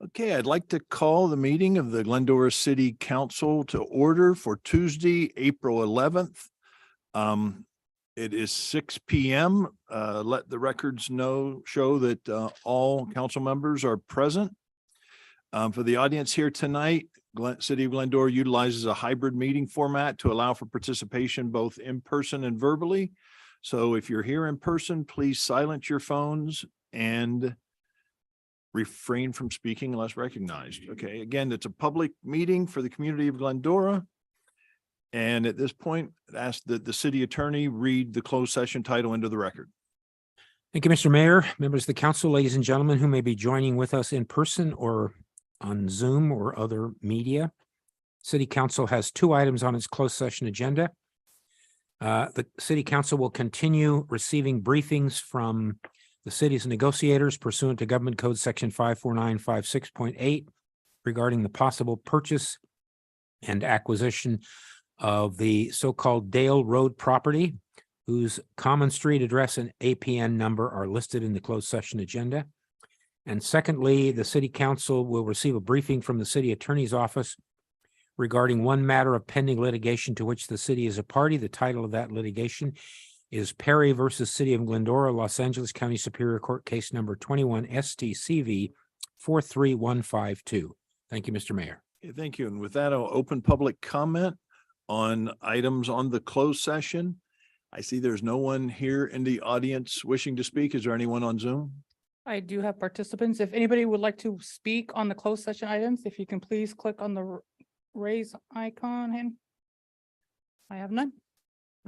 Okay, I'd like to call the meeting of the Glendora City Council to order for Tuesday, April 11th. It is 6 p.m. Let the records show that all council members are present. For the audience here tonight, City of Glendora utilizes a hybrid meeting format to allow for participation both in person and verbally. So if you're here in person, please silence your phones and refrain from speaking unless recognized. Okay, again, it's a public meeting for the community of Glendora. And at this point, I'd ask that the city attorney read the closed session title into the record. Thank you, Mr. Mayor, members of the council, ladies and gentlemen who may be joining with us in person or on Zoom or other media. City Council has two items on its closed session agenda. The City Council will continue receiving briefings from the city's negotiators pursuant to Government Code Section 54956.8 regarding the possible purchase and acquisition of the so-called Dale Road property, whose common street address and APN number are listed in the closed session agenda. And secondly, the City Council will receive a briefing from the City Attorney's Office regarding one matter of pending litigation to which the city is a party. The title of that litigation is Perry versus City of Glendora, Los Angeles County Superior Court, case number 21 STCV 43152. Thank you, Mr. Mayor. Okay, thank you. And with that, I'll open public comment on items on the closed session. I see there's no one here in the audience wishing to speak. Is there anyone on Zoom? I do have participants. If anybody would like to speak on the closed session items, if you can please click on the raise icon. And I have none.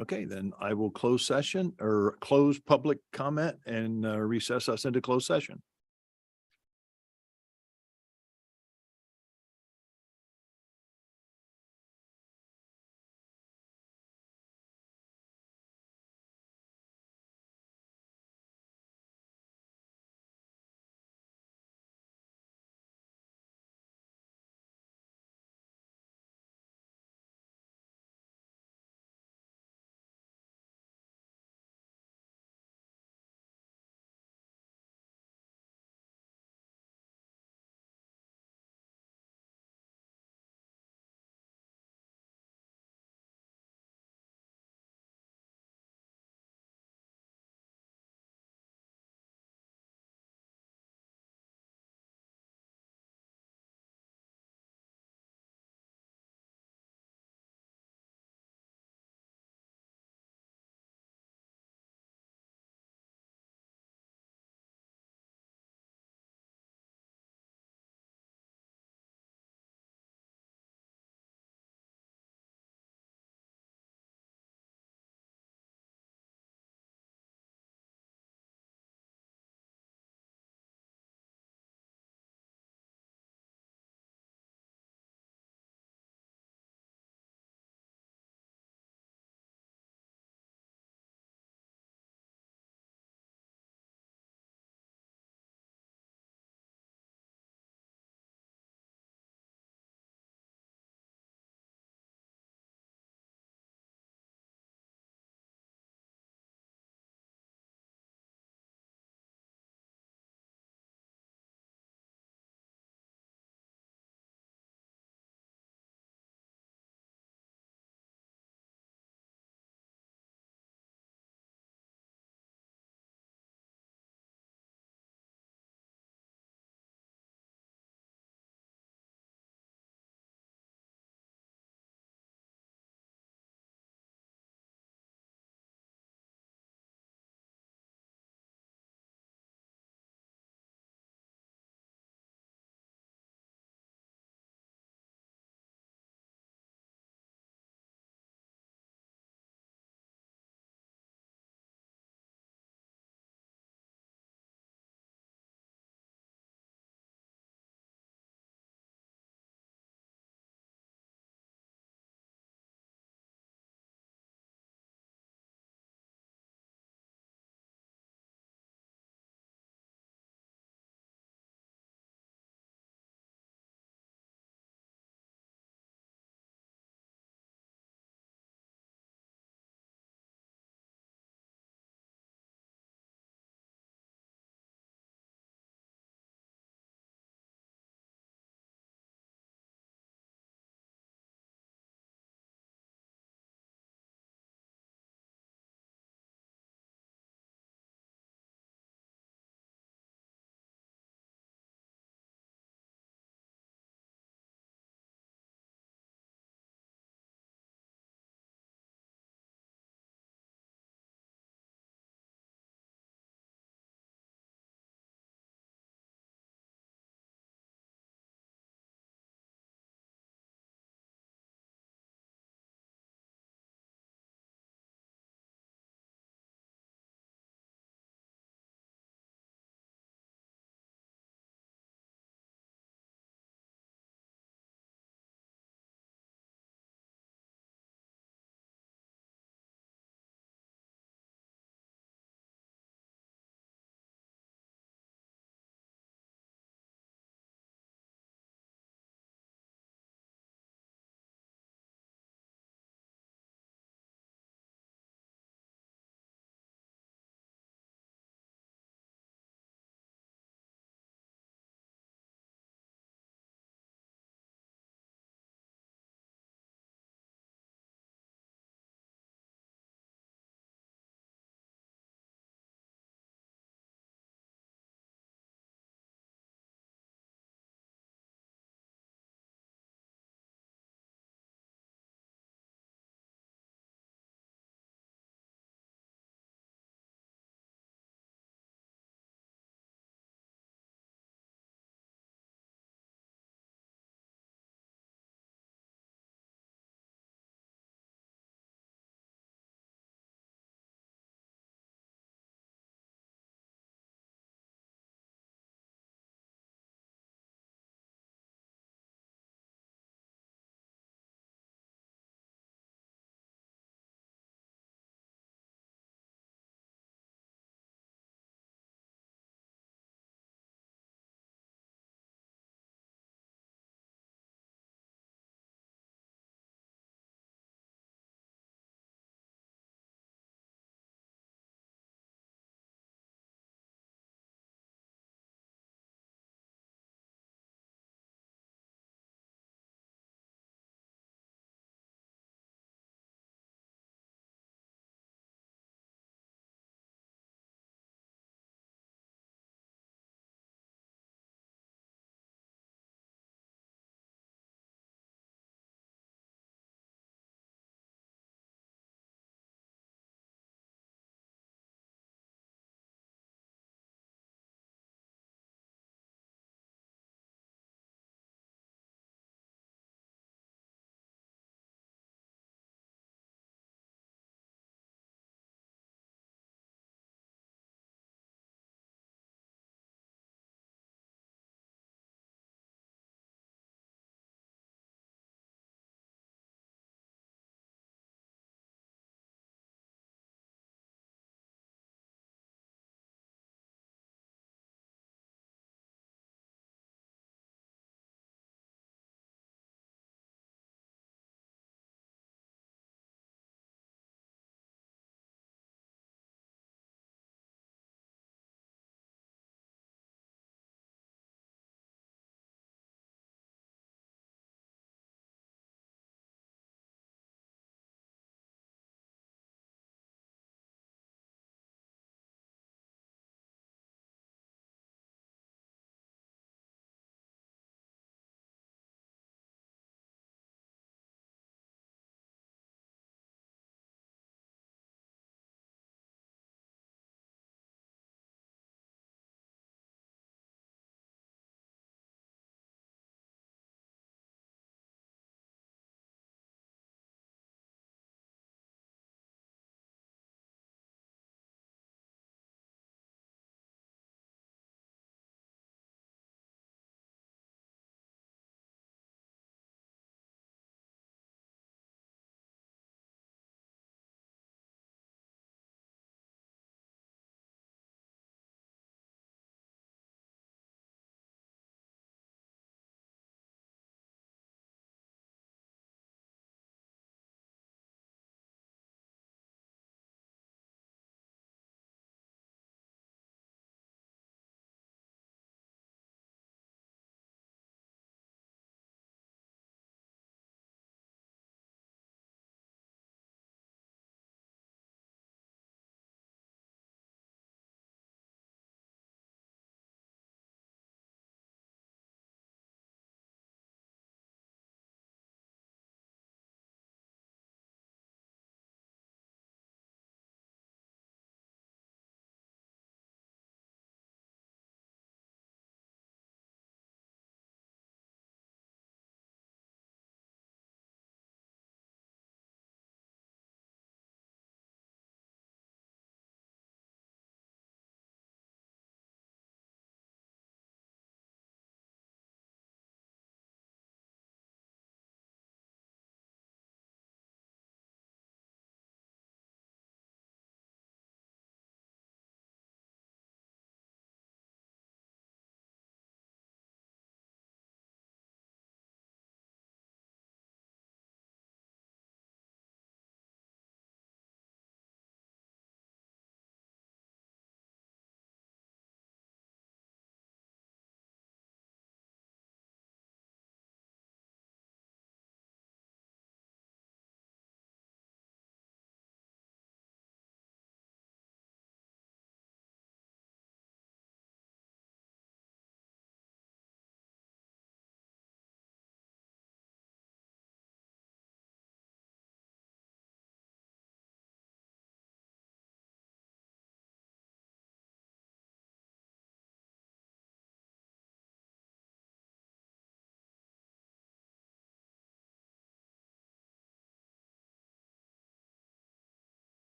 Okay, then I will close session or close public comment and recess us into closed session.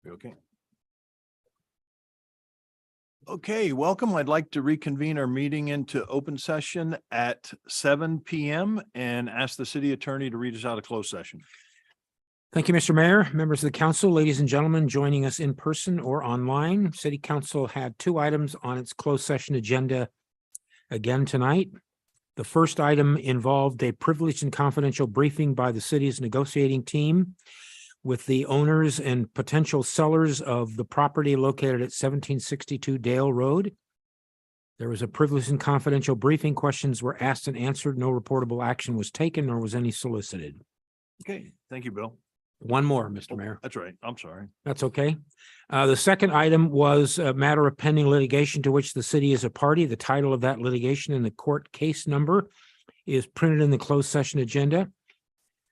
You okay? Okay, welcome. I'd like to reconvene our meeting into open session at 7 PM and ask the city attorney to read us out a closed session. Thank you, Mr. Mayor, members of the council, ladies and gentlemen, joining us in person or online. City Council had two items on its closed session agenda again tonight. The first item involved a privileged and confidential briefing by the city's negotiating team with the owners and potential sellers of the property located at 1762 Dale Road. There was a privileged and confidential briefing. Questions were asked and answered. No reportable action was taken, nor was any solicited. Okay, thank you, Bill. One more, Mr. Mayor. That's right. I'm sorry. That's okay. The second item was a matter of pending litigation to which the city is a party. The title of that litigation and the court case number is printed in the closed session agenda.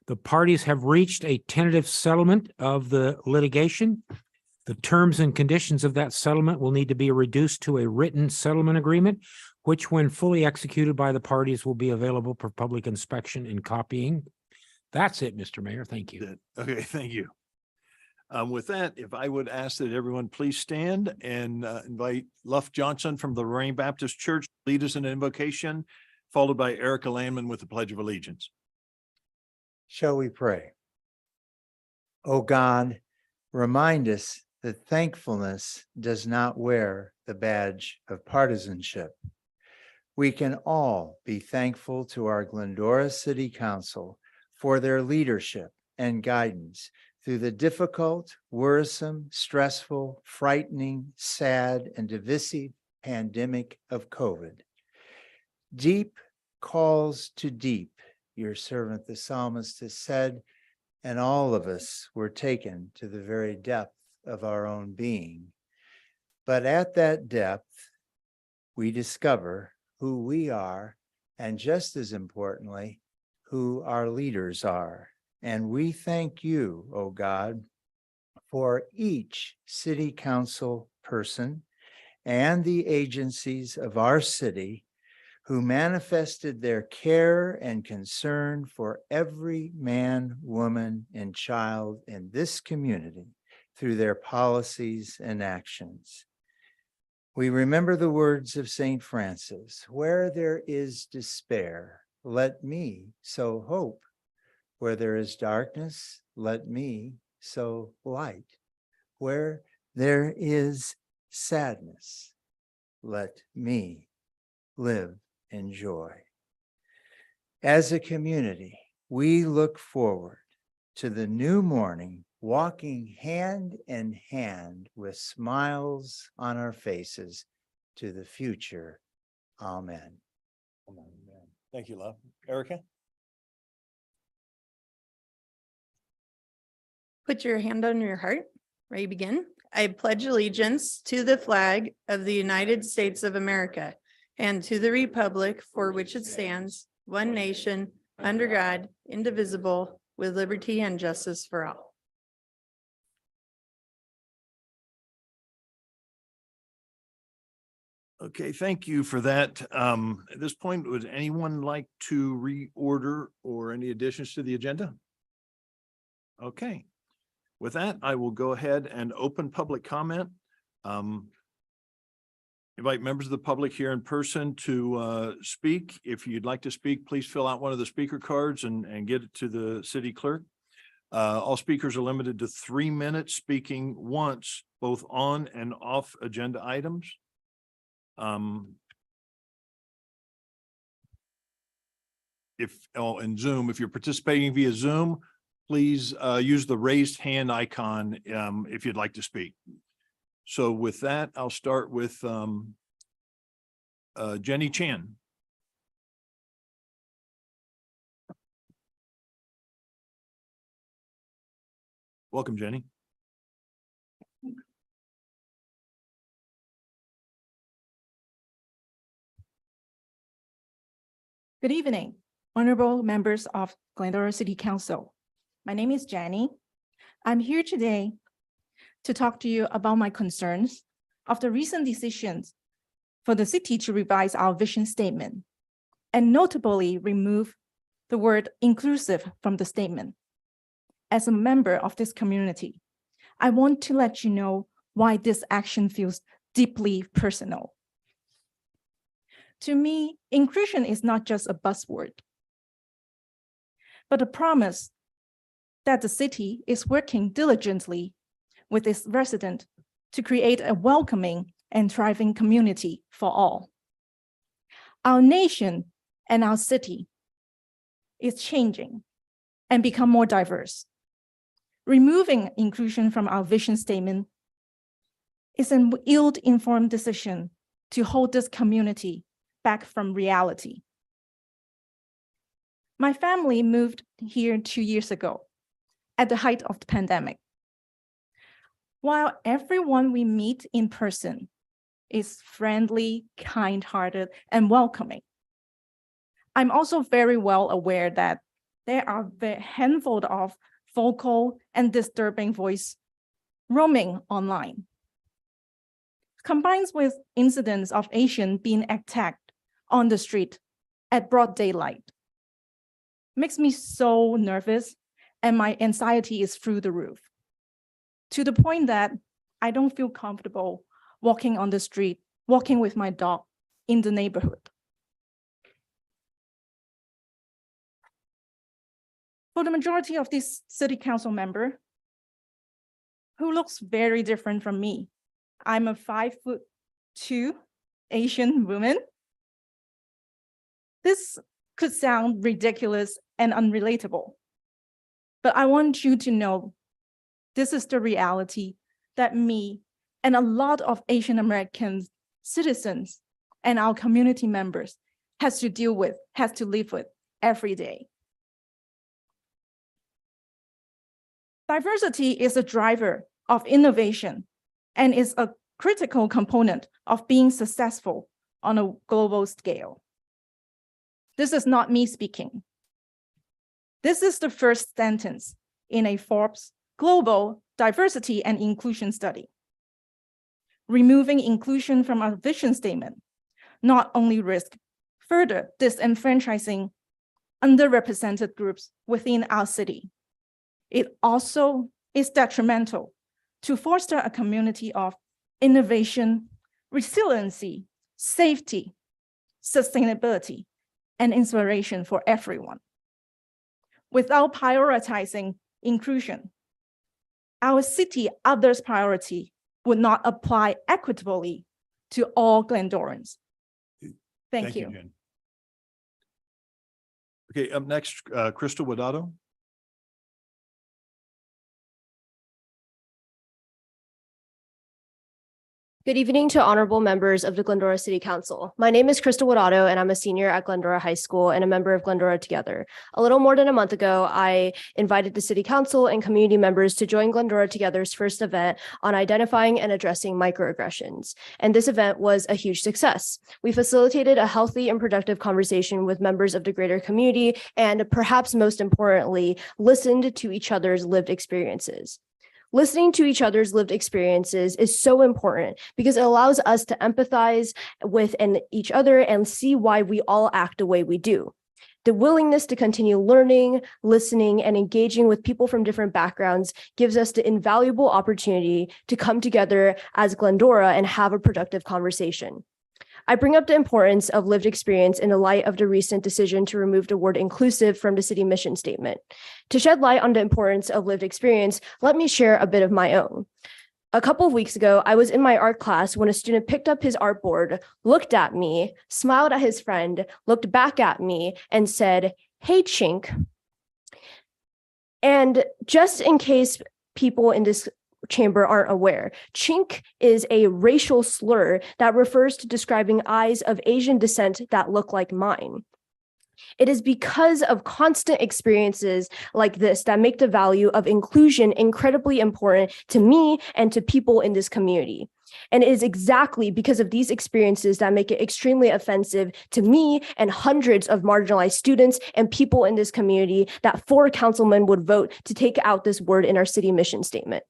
The parties have reached a tentative settlement of the litigation. The terms and conditions of that settlement will need to be reduced to a written settlement agreement, which, when fully executed by the parties, will be available for public inspection and copying. That's it, Mr. Mayor. Thank you. Okay, thank you. With that, if I would ask that everyone please stand and invite Luff Johnson from the Lorraine Baptist Church to lead us in an invocation, followed by Erica Landman with the Pledge of Allegiance. Shall we pray? O God, remind us that thankfulness does not wear the badge of partisanship. We can all be thankful to our Glendora City Council for their leadership and guidance through the difficult, worrisome, stressful, frightening, sad, and divisive pandemic of COVID. Deep calls to deep, your servant the psalmist has said, and all of us were taken to the very depth of our own being. But at that depth, we discover who we are, and just as importantly, who our leaders are. And we thank you, O God, for each city council person and the agencies of our city who manifested their care and concern for every man, woman, and child in this community through their policies and actions. We remember the words of Saint Francis, where there is despair, let me sow hope. Where there is darkness, let me sow light. Where there is sadness, let me live in joy. As a community, we look forward to the new morning, walking hand in hand with smiles on our faces to the future. Amen. Thank you, Love. Erica? Put your hand on your heart. Ready to begin? I pledge allegiance to the flag of the United States of America and to the republic for which it stands, one nation, under God, indivisible, with liberty and justice for all. Okay, thank you for that. At this point, would anyone like to reorder or any additions to the agenda? Okay. With that, I will go ahead and open public comment. Invite members of the public here in person to speak. If you'd like to speak, please fill out one of the speaker cards and get it to the city clerk. All speakers are limited to 3 minutes, speaking once, both on and off agenda items. In Zoom, if you're participating via Zoom, please use the raised hand icon if you'd like to speak. So with that, I'll start with Jenny Chan. Welcome, Jenny. Good evening, honorable members of Glendora City Council. My name is Jenny. I'm here today to talk to you about my concerns of the recent decisions for the city to revise our vision statement and notably remove the word inclusive from the statement. As a member of this community, I want to let you know why this action feels deeply personal. To me, inclusion is not just a buzzword, but a promise that the city is working diligently with its residents to create a welcoming and thriving community for all. Our nation and our city is changing and become more diverse. Removing inclusion from our vision statement is an ill-informed decision to hold this community back from reality. My family moved here 2 years ago at the height of the pandemic. While everyone we meet in person is friendly, kind-hearted, and welcoming, I'm also very well aware that there are a handful of vocal and disturbing voices roaming online. Combined with incidents of Asians being attacked on the street at broad daylight, makes me so nervous, and my anxiety is through the roof, to the point that I don't feel comfortable walking on the street, walking with my dog in the neighborhood. For the majority of this city council member, who looks very different from me, I'm a 5'2" Asian woman. This could sound ridiculous and unrelatable, but I want you to know this is the reality that me and a lot of Asian American citizens and our community members has to deal with, has to live with every day. Diversity is a driver of innovation and is a critical component of being successful on a global scale. This is not me speaking. This is the first sentence in a Forbes Global Diversity and Inclusion Study. Removing inclusion from our vision statement not only risks further disenfranchising underrepresented groups within our city, it also is detrimental to foster a community of innovation, resiliency, safety, sustainability, and inspiration for everyone. Without prioritizing inclusion, our city others' priority would not apply equitably to all Glendorans. Thank you. Jen. Okay, up next, Crystal Wadado. Good evening to honorable members of the Glendora City Council. My name is Crystal Wadado, and I'm a senior at Glendora High School and a member of Glendora Together. A little more than a month ago, I invited the City Council and community members to join Glendora Together's first event on identifying and addressing microaggressions. And this event was a huge success. We facilitated a healthy and productive conversation with members of the greater community, and perhaps most importantly, listened to each other's lived experiences. Listening to each other's lived experiences is so important because it allows us to empathize with each other and see why we all act the way we do. The willingness to continue learning, listening, and engaging with people from different backgrounds gives us the invaluable opportunity to come together as Glendora and have a productive conversation. I bring up the importance of lived experience in the light of the recent decision to remove the word inclusive from the city mission statement. To shed light on the importance of lived experience, let me share a bit of my own. A couple of weeks ago, I was in my art class when a student picked up his artboard, looked at me, smiled at his friend, looked back at me, and said, "Hey, Chink." And just in case people in this chamber aren't aware, chink is a racial slur that refers to describing eyes of Asian descent that look like mine. It is because of constant experiences like this that make the value of inclusion incredibly important to me and to people in this community. And it is exactly because of these experiences that make it extremely offensive to me and hundreds of marginalized students and people in this community that 4 councilmen would vote to take out this word in our city mission statement.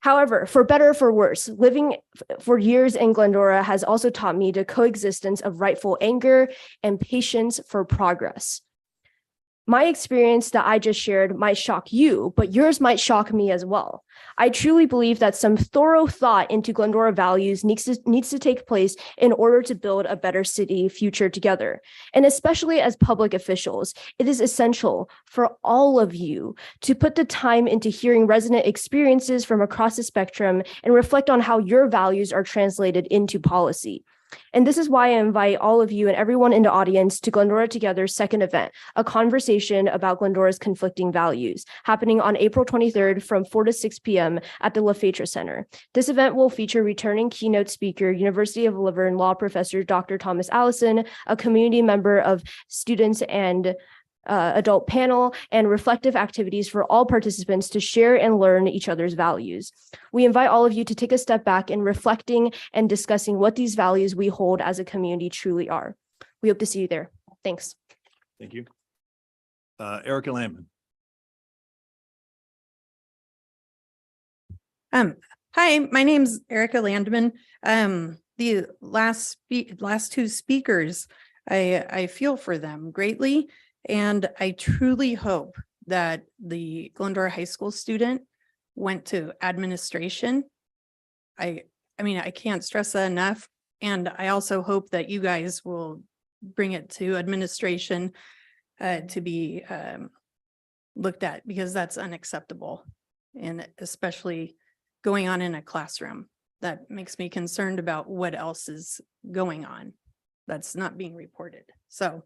However, for better or for worse, living for years in Glendora has also taught me the coexistence of rightful anger and patience for progress. My experience that I just shared might shock you, but yours might shock me as well. I truly believe that some thorough thought into Glendora values needs to take place in order to build a better city future together. And especially as public officials, it is essential for all of you to put the time into hearing resident experiences from across the spectrum and reflect on how your values are translated into policy. And this is why I invite all of you and everyone in the audience to Glendora Together's second event, a conversation about Glendora's conflicting values, happening on April 23rd from 4 to 6 p.m. at the LaFetra Center. This event will feature returning keynote speaker, University of Laverne Law Professor Dr. Thomas Allison, a community member of students and adult panel, and reflective activities for all participants to share and learn each other's values. We invite all of you to take a step back in reflecting and discussing what these values we hold as a community truly are. We hope to see you there. Thanks. Thank you. Erica Landman. Hi, my name's Erica Landman. The last two speakers, I feel for them greatly. And I truly hope that the Glendora High School student went to administration. I mean, I can't stress that enough. And I also hope that you guys will bring it to administration to be looked at, because that's unacceptable. And especially going on in a classroom, that makes me concerned about what else is going on that's not being reported. So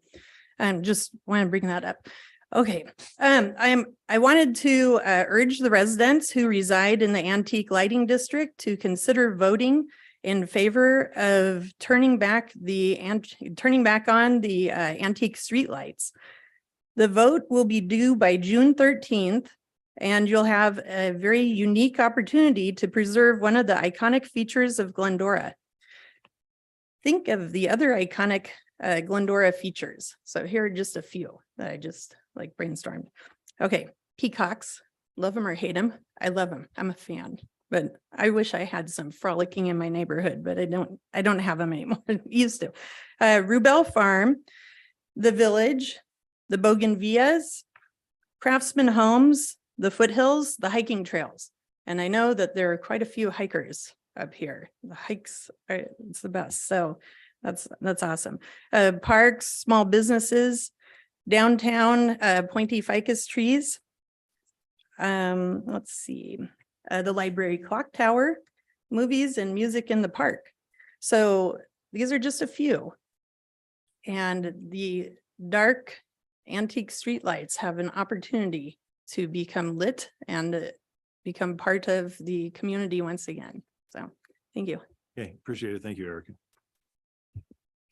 just want to bring that up. Okay, I wanted to urge the residents who reside in the Antique Lighting District to consider voting in favor of turning back on the antique streetlights. The vote will be due by June 13th, and you'll have a very unique opportunity to preserve one of the iconic features of Glendora. Think of the other iconic Glendora features. So here are just a few that I just like brainstormed. Okay, peacocks, love them or hate them. I love them. I'm a fan, but I wish I had some frolicking in my neighborhood, but I don't have them anymore. Used to. Rubel Farm, the Village, the Bougainvillas, Craftsman Homes, the Foothills, the hiking trails. And I know that there are quite a few hikers up here. The hikes are, it's the best. So that's awesome. Parks, small businesses, downtown, pointy ficus trees. Let's see, the library clock tower, movies and music in the park. So these are just a few. And the dark antique streetlights have an opportunity to become lit and become part of the community once again. So thank you. Okay, appreciate it. Thank you, Erica.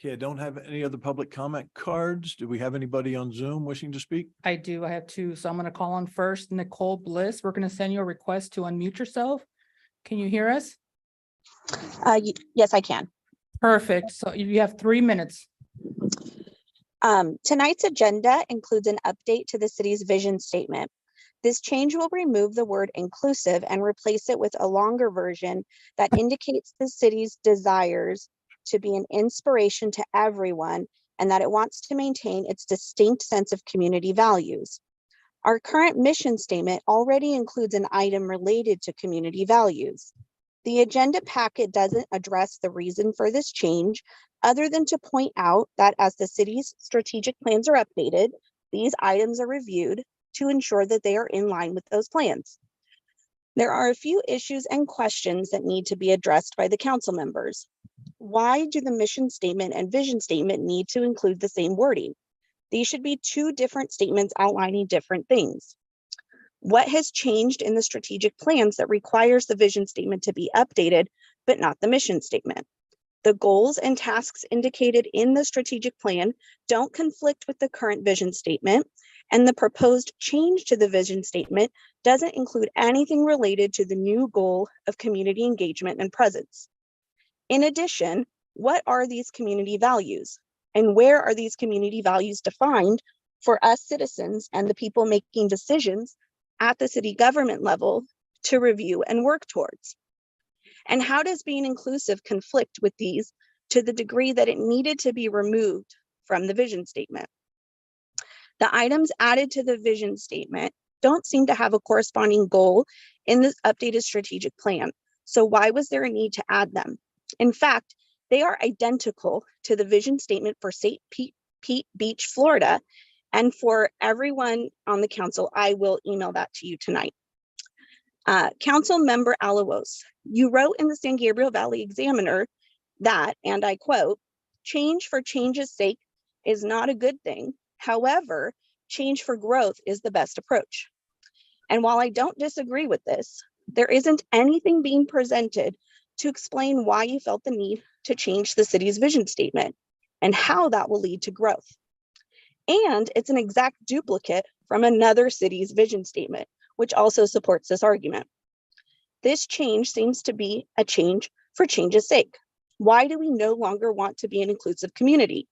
Okay, I don't have any other public comment cards. Do we have anybody on Zoom wishing to speak? I do. I have two. So I'm going to call on first Nicole Bliss. We're going to send you a request to unmute yourself. Can you hear us? Yes, I can. Perfect. So you have 3 minutes. Tonight's agenda includes an update to the city's vision statement. This change will remove the word inclusive and replace it with a longer version that indicates the city's desires to be an inspiration to everyone and that it wants to maintain its distinct sense of community values. Our current mission statement already includes an item related to community values. The agenda packet doesn't address the reason for this change, other than to point out that as the city's strategic plans are updated, these items are reviewed to ensure that they are in line with those plans. There are a few issues and questions that need to be addressed by the council members. Why do the mission statement and vision statement need to include the same wording? These should be two different statements outlining different things. What has changed in the strategic plans that requires the vision statement to be updated, but not the mission statement? The goals and tasks indicated in the strategic plan don't conflict with the current vision statement, and the proposed change to the vision statement doesn't include anything related to the new goal of community engagement and presence. In addition, what are these community values? And where are these community values defined for us citizens and the people making decisions at the city government level to review and work towards? And how does being inclusive conflict with these to the degree that it needed to be removed from the vision statement? The items added to the vision statement don't seem to have a corresponding goal in this updated strategic plan. So why was there a need to add them? In fact, they are identical to the vision statement for St. Pete Beach, Florida. And for everyone on the council, I will email that to you tonight. Council member Alawos, you wrote in the San Gabriel Valley Examiner that, and I quote, "Change for change's sake is not a good thing. However, change for growth is the best approach." And while I don't disagree with this, there isn't anything being presented to explain why you felt the need to change the city's vision statement and how that will lead to growth. And it's an exact duplicate from another city's vision statement, which also supports this argument. This change seems to be a change for change's sake. Why do we no longer want to be an inclusive community?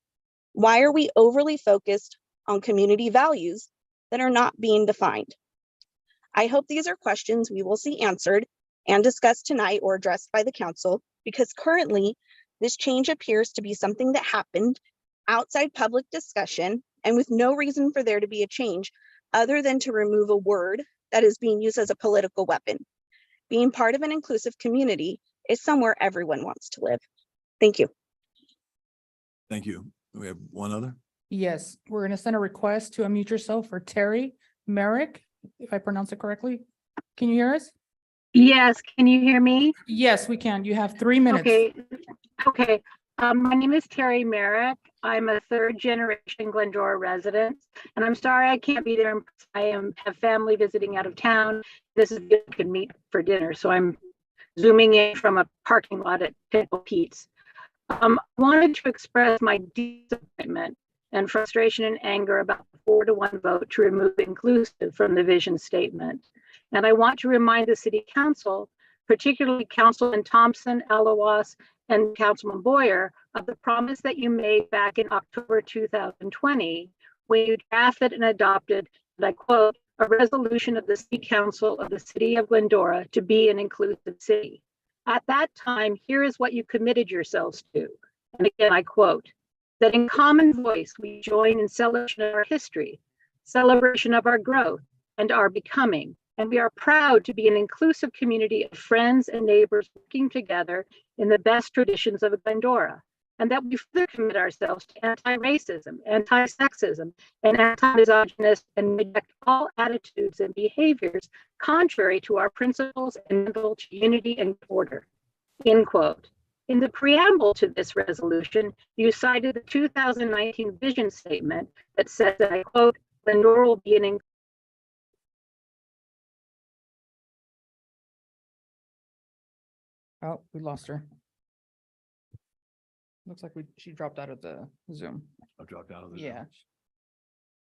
Why are we overly focused on community values that are not being defined? I hope these are questions we will see answered and discussed tonight or addressed by the council, because currently this change appears to be something that happened outside public discussion and with no reason for there to be a change other than to remove a word that is being used as a political weapon. Being part of an inclusive community is somewhere everyone wants to live. Thank you. Thank you. We have one other. Yes, we're going to send a request to unmute yourself for Terry Merrick, if I pronounce it correctly. Can you hear us? Yes, can you hear me? Yes, we can. You have 3 minutes. Okay. My name is Terry Merrick. I'm a third generation Glendora resident, and I'm sorry I can't be there. Have family visiting out of town. This is good to meet for dinner, so I'm zooming in from a parking lot at Pickle Pete's. I wanted to express my disappointment and frustration and anger about the 4-to-1 vote to remove inclusive from the vision statement. And I want to remind the City Council, particularly Councilman Thompson, Alawas, and Councilman Boyer, of the promise that you made back in October 2020, when you drafted and adopted, and I quote, "a resolution of the City Council of the City of Glendora to be an inclusive city." At that time, here is what you committed yourselves to. And again, I quote, "that in common voice we join in celebration of our history, celebration of our growth, and our becoming. And we are proud to be an inclusive community of friends and neighbors working together in the best traditions of Glendora. And that we further commit ourselves to anti-racism, anti-sexism, and anti-misogynist, and reject all attitudes and behaviors contrary to our principles and to unity and order." End quote. In the preamble to this resolution, you cited the 2019 vision statement that says that, I quote, "Glendora will be an Oh, we lost her. Looks like she dropped out of the Zoom. I've dropped out of the. Yeah.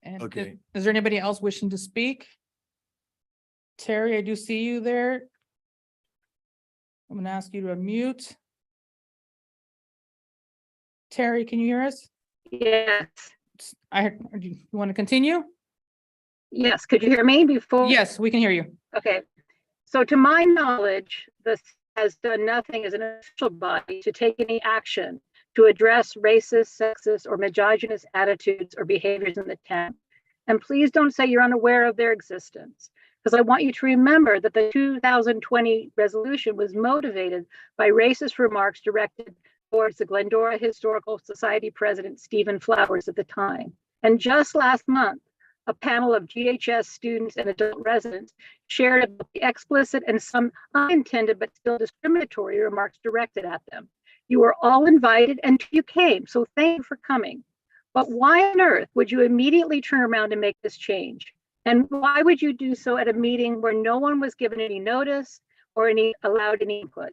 And Okay. is there anybody else wishing to speak? Terry, I do see you there. I'm going to ask you to unmute. Terry, can you hear us? Yes. Do you want to continue? Yes, could you hear me before? Yes, we can hear you. Okay. So to my knowledge, this has done nothing as an official body to take any action to address racist, sexist, or misogynist attitudes or behaviors in the town. And please don't say you're unaware of their existence, because I want you to remember that the 2020 resolution was motivated by racist remarks directed towards the Glendora Historical Society president, Stephen Flowers, at the time. And just last month, a panel of GHS students and adult residents shared about the explicit and some unintended but still discriminatory remarks directed at them. You were all invited and you came, so thank you for coming. But why on earth would you immediately turn around and make this change? And why would you do so at a meeting where no one was given any notice or allowed any input?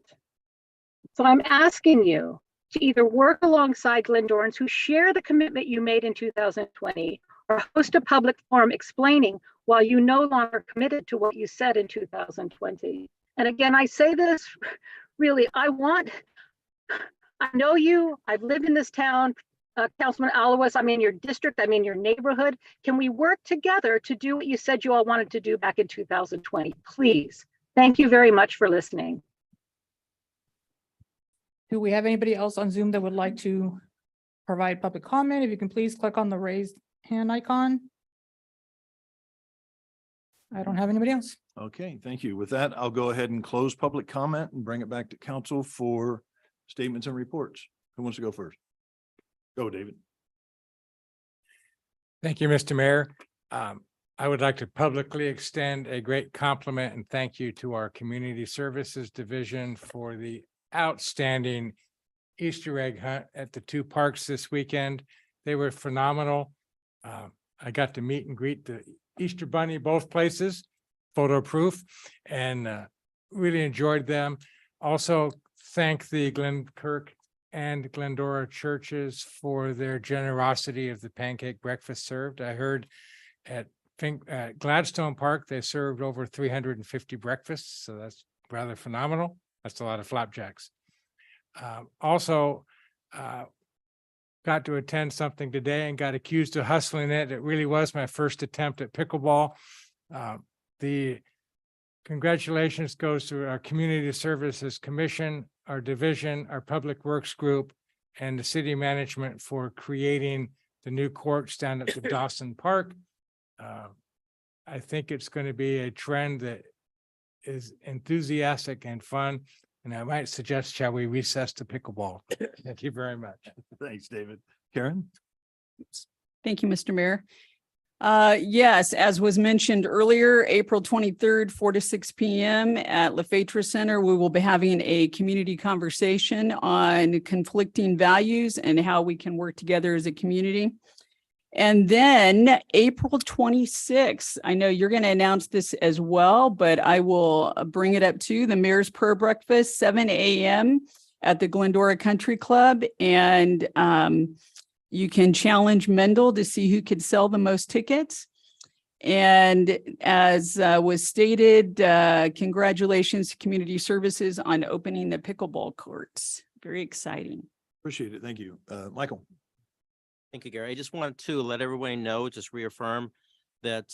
So I'm asking you to either work alongside Glendorans who share the commitment you made in 2020, or host a public forum explaining why you no longer committed to what you said in 2020. And again, I say this really, I know you, I've lived in this town, Councilman Alawas, I'm in your district, I'm in your neighborhood. Can we work together to do what you said you all wanted to do back in 2020? Please. Thank you very much for listening. Do we have anybody else on Zoom that would like to provide public comment? If you can please click on the raised hand icon. I don't have anybody else. Okay, thank you. With that, I'll go ahead and close public comment and bring it back to council for statements and reports. Who wants to go first? Go, David. Thank you, Mr. Mayor. I would like to publicly extend a great compliment and thank you to our Community Services Division for the outstanding Easter egg hunt at the two parks this weekend. They were phenomenal. I got to meet and greet the Easter Bunny both places, photo proof, and really enjoyed them. Also, thank the Glenkirk and Glendora churches for their generosity of the pancake breakfast served. I heard at Gladstone Park, they served over 350 breakfasts, so that's rather phenomenal. That's a lot of flapjacks. Also, got to attend something today and got accused of hustling it. It really was my first attempt at pickleball. The congratulations goes to our Community Services Commission, our division, our Public Works Group, and the city management for creating the new courts down at the Dawson Park. I think it's going to be a trend that is enthusiastic and fun. And I might suggest, shall we recess to pickleball? Thank you very much. Thanks, David. Karen? Thank you, Mr. Mayor. Yes, as was mentioned earlier, April 23rd, 4 to 6 p.m. at LaFetra Center, we will be having a community conversation on conflicting values and how we can work together as a community. And then April 26th, I know you're going to announce this as well, but I will bring it up to the Mayor's Prayer Breakfast, 7 a.m. at the Glendora Country Club. And you can challenge Mendel to see who could sell the most tickets. And as was stated, congratulations to Community Services on opening the pickleball courts. Very exciting. Appreciate it. Thank you. Michael? Thank you, Gary. I just wanted to let everybody know, just reaffirm that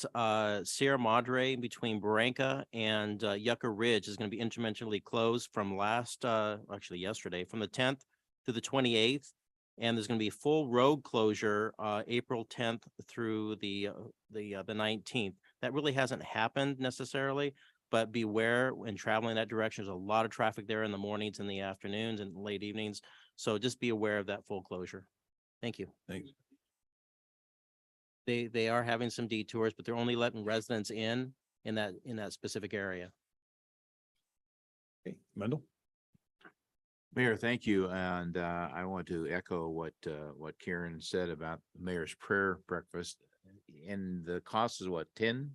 Sierra Madre between Barranca and Yucca Ridge is going to be intermittently closed from yesterday, from the 10th to the 28th. And there's going to be full road closure April 10th through the 19th. That really hasn't happened necessarily, but beware when traveling that direction. There's a lot of traffic there in the mornings and the afternoons and late evenings. So just be aware of that full closure. Thank you. Thanks. They are having some detours, but they're only letting residents in that specific area. Okay, Mendel? Mayor, thank you. And I want to echo what Karen said about the Mayor's Prayer Breakfast. And the cost is what, $10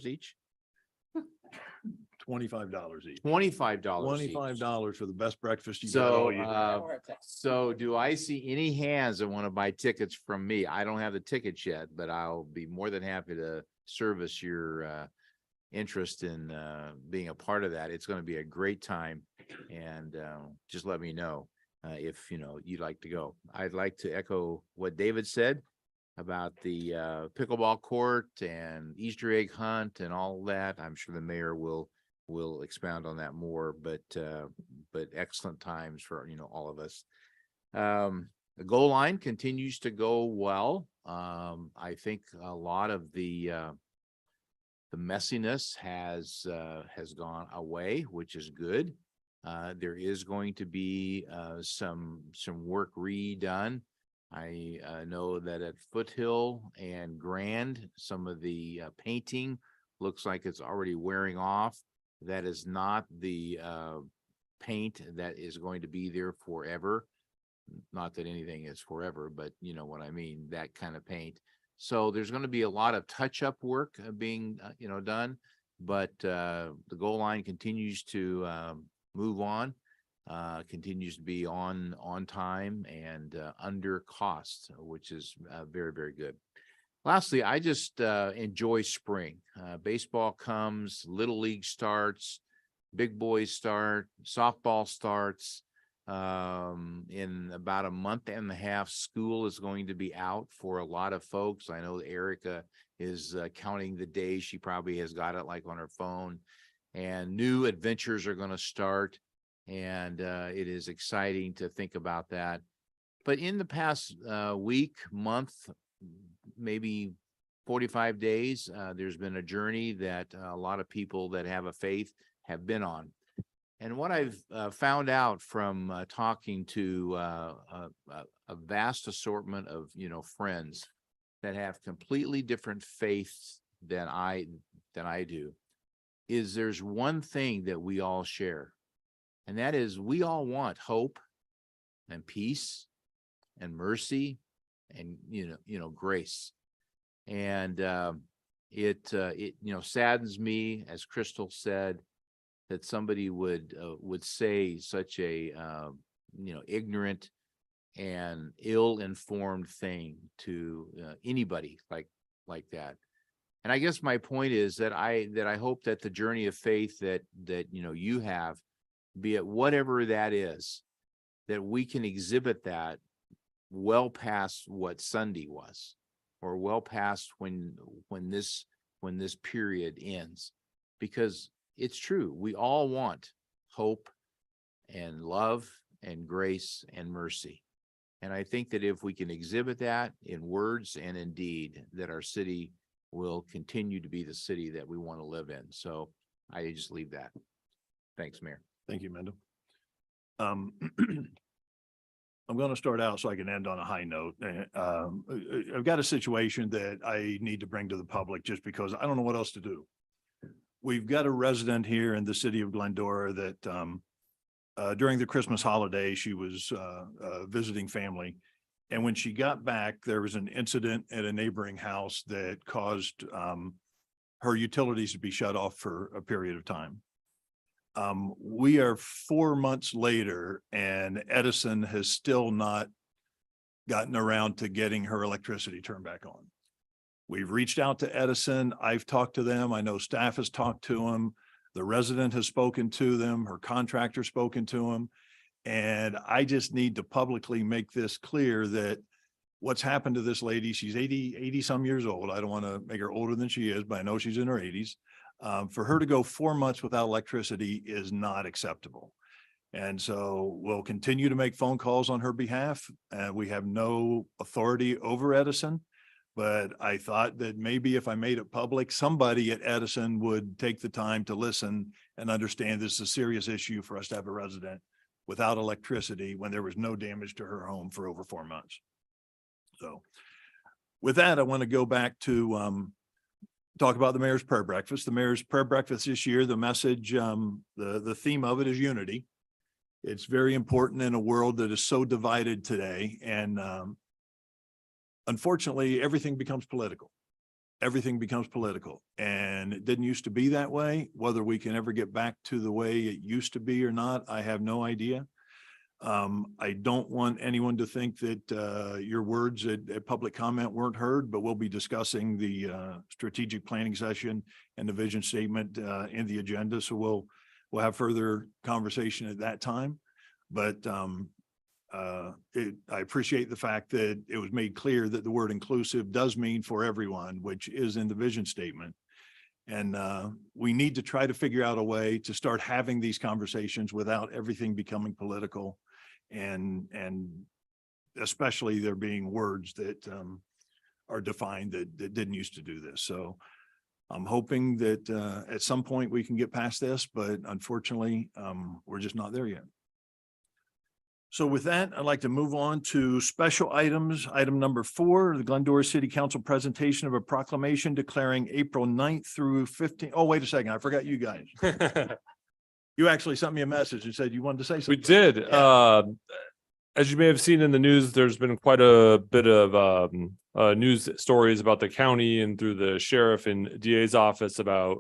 each? $25 each. $25 $25 for the best breakfast you got all year. So do I see any hands that want to buy tickets from me? I don't have the tickets yet, but I'll be more than happy to service your interest in being a part of that. It's going to be a great time, and just let me know if you'd like to go. I'd like to echo what David said about the pickleball court and Easter egg hunt and all that. I'm sure the mayor will expound on that more, but excellent times for all of us. The goal line continues to go well. I think a lot of the messiness has gone away, which is good. There is going to be some work redone. I know that at Foothill and Grand, some of the painting looks like it's already wearing off. That is not the paint that is going to be there forever. Not that anything is forever, but you know what I mean, that kind of paint. So there's going to be a lot of touch-up work being done, but the goal line continues to move on, continues to be on time and under cost, which is very, very good. Lastly, I just enjoy spring. Baseball comes, Little League starts, big boys start, softball starts. In about a month and a half, school is going to be out for a lot of folks. I know Erica is counting the days. She probably has got it like on her phone, and new adventures are going to start. And it is exciting to think about that. But in the past week, month, maybe 45 days. There's been a journey that a lot of people that have a faith have been on. And what I've found out from talking to a vast assortment of, friends that have completely different faiths than I do, is there's one thing that we all share. And that is we all want hope and peace and mercy and, grace. And it saddens me, as Crystal said, that somebody would say such a, ignorant and ill-informed thing to anybody like that. And I guess my point is that I hope that the journey of faith that you have, be it whatever that is, that we can exhibit that well past what Sunday was, or well past when this period ends, because it's true. We all want hope and love and grace and mercy. And I think that if we can exhibit that in words and in deed, that our city will continue to be the city that we want to live in. So I just leave that. Thanks, Mayor. Thank you, Mendel. I'm going to start out so I can end on a high note. I've got a situation that I need to bring to the public just because I don't know what else to do. We've got a resident here in the city of Glendora that during the Christmas holiday, she was visiting family. And when she got back, there was an incident at a neighboring house that caused her utilities to be shut off for a period of time. We are 4 months later and Edison has still not gotten around to getting her electricity turned back on. We've reached out to Edison. I've talked to them. I know staff has talked to them. The resident has spoken to them. Her contractor spoken to them. And I just need to publicly make this clear that what's happened to this lady, she's 80 some years old. I don't want to make her older than she is, but I know she's in her 80s. For her to go 4 months without electricity is not acceptable. And so we'll continue to make phone calls on her behalf. We have no authority over Edison, but I thought that maybe if I made it public, somebody at Edison would take the time to listen and understand this is a serious issue for us to have a resident without electricity when there was no damage to her home for over 4 months. So with that, I want to go back to talk about the mayor's prayer breakfast. The mayor's prayer breakfast this year, the message, the theme of it is unity. It's very important in a world that is so divided today. And unfortunately, everything becomes political. Everything becomes political. And it didn't used to be that way. Whether we can ever get back to the way it used to be or not, I have no idea. I don't want anyone to think that your words at public comment weren't heard, but we'll be discussing the strategic planning session and the vision statement in the agenda. So we'll have further conversation at that time. But I appreciate the fact that it was made clear that the word inclusive does mean for everyone, which is in the vision statement. And we need to try to figure out a way to start having these conversations without everything becoming political. And especially there being words that are defined that didn't used to do this. So I'm hoping that at some point we can get past this, but unfortunately, we're just not there yet. So with that, I'd like to move on to special items. Item number 4, the Glendora City Council presentation of a proclamation declaring April 9th through 15th. Oh, wait a second. I forgot you guys. You actually sent me a message and said you wanted to say something. We did. Yeah. As you may have seen in the news, there's been quite a bit of news stories about the county and through the sheriff and DA's office about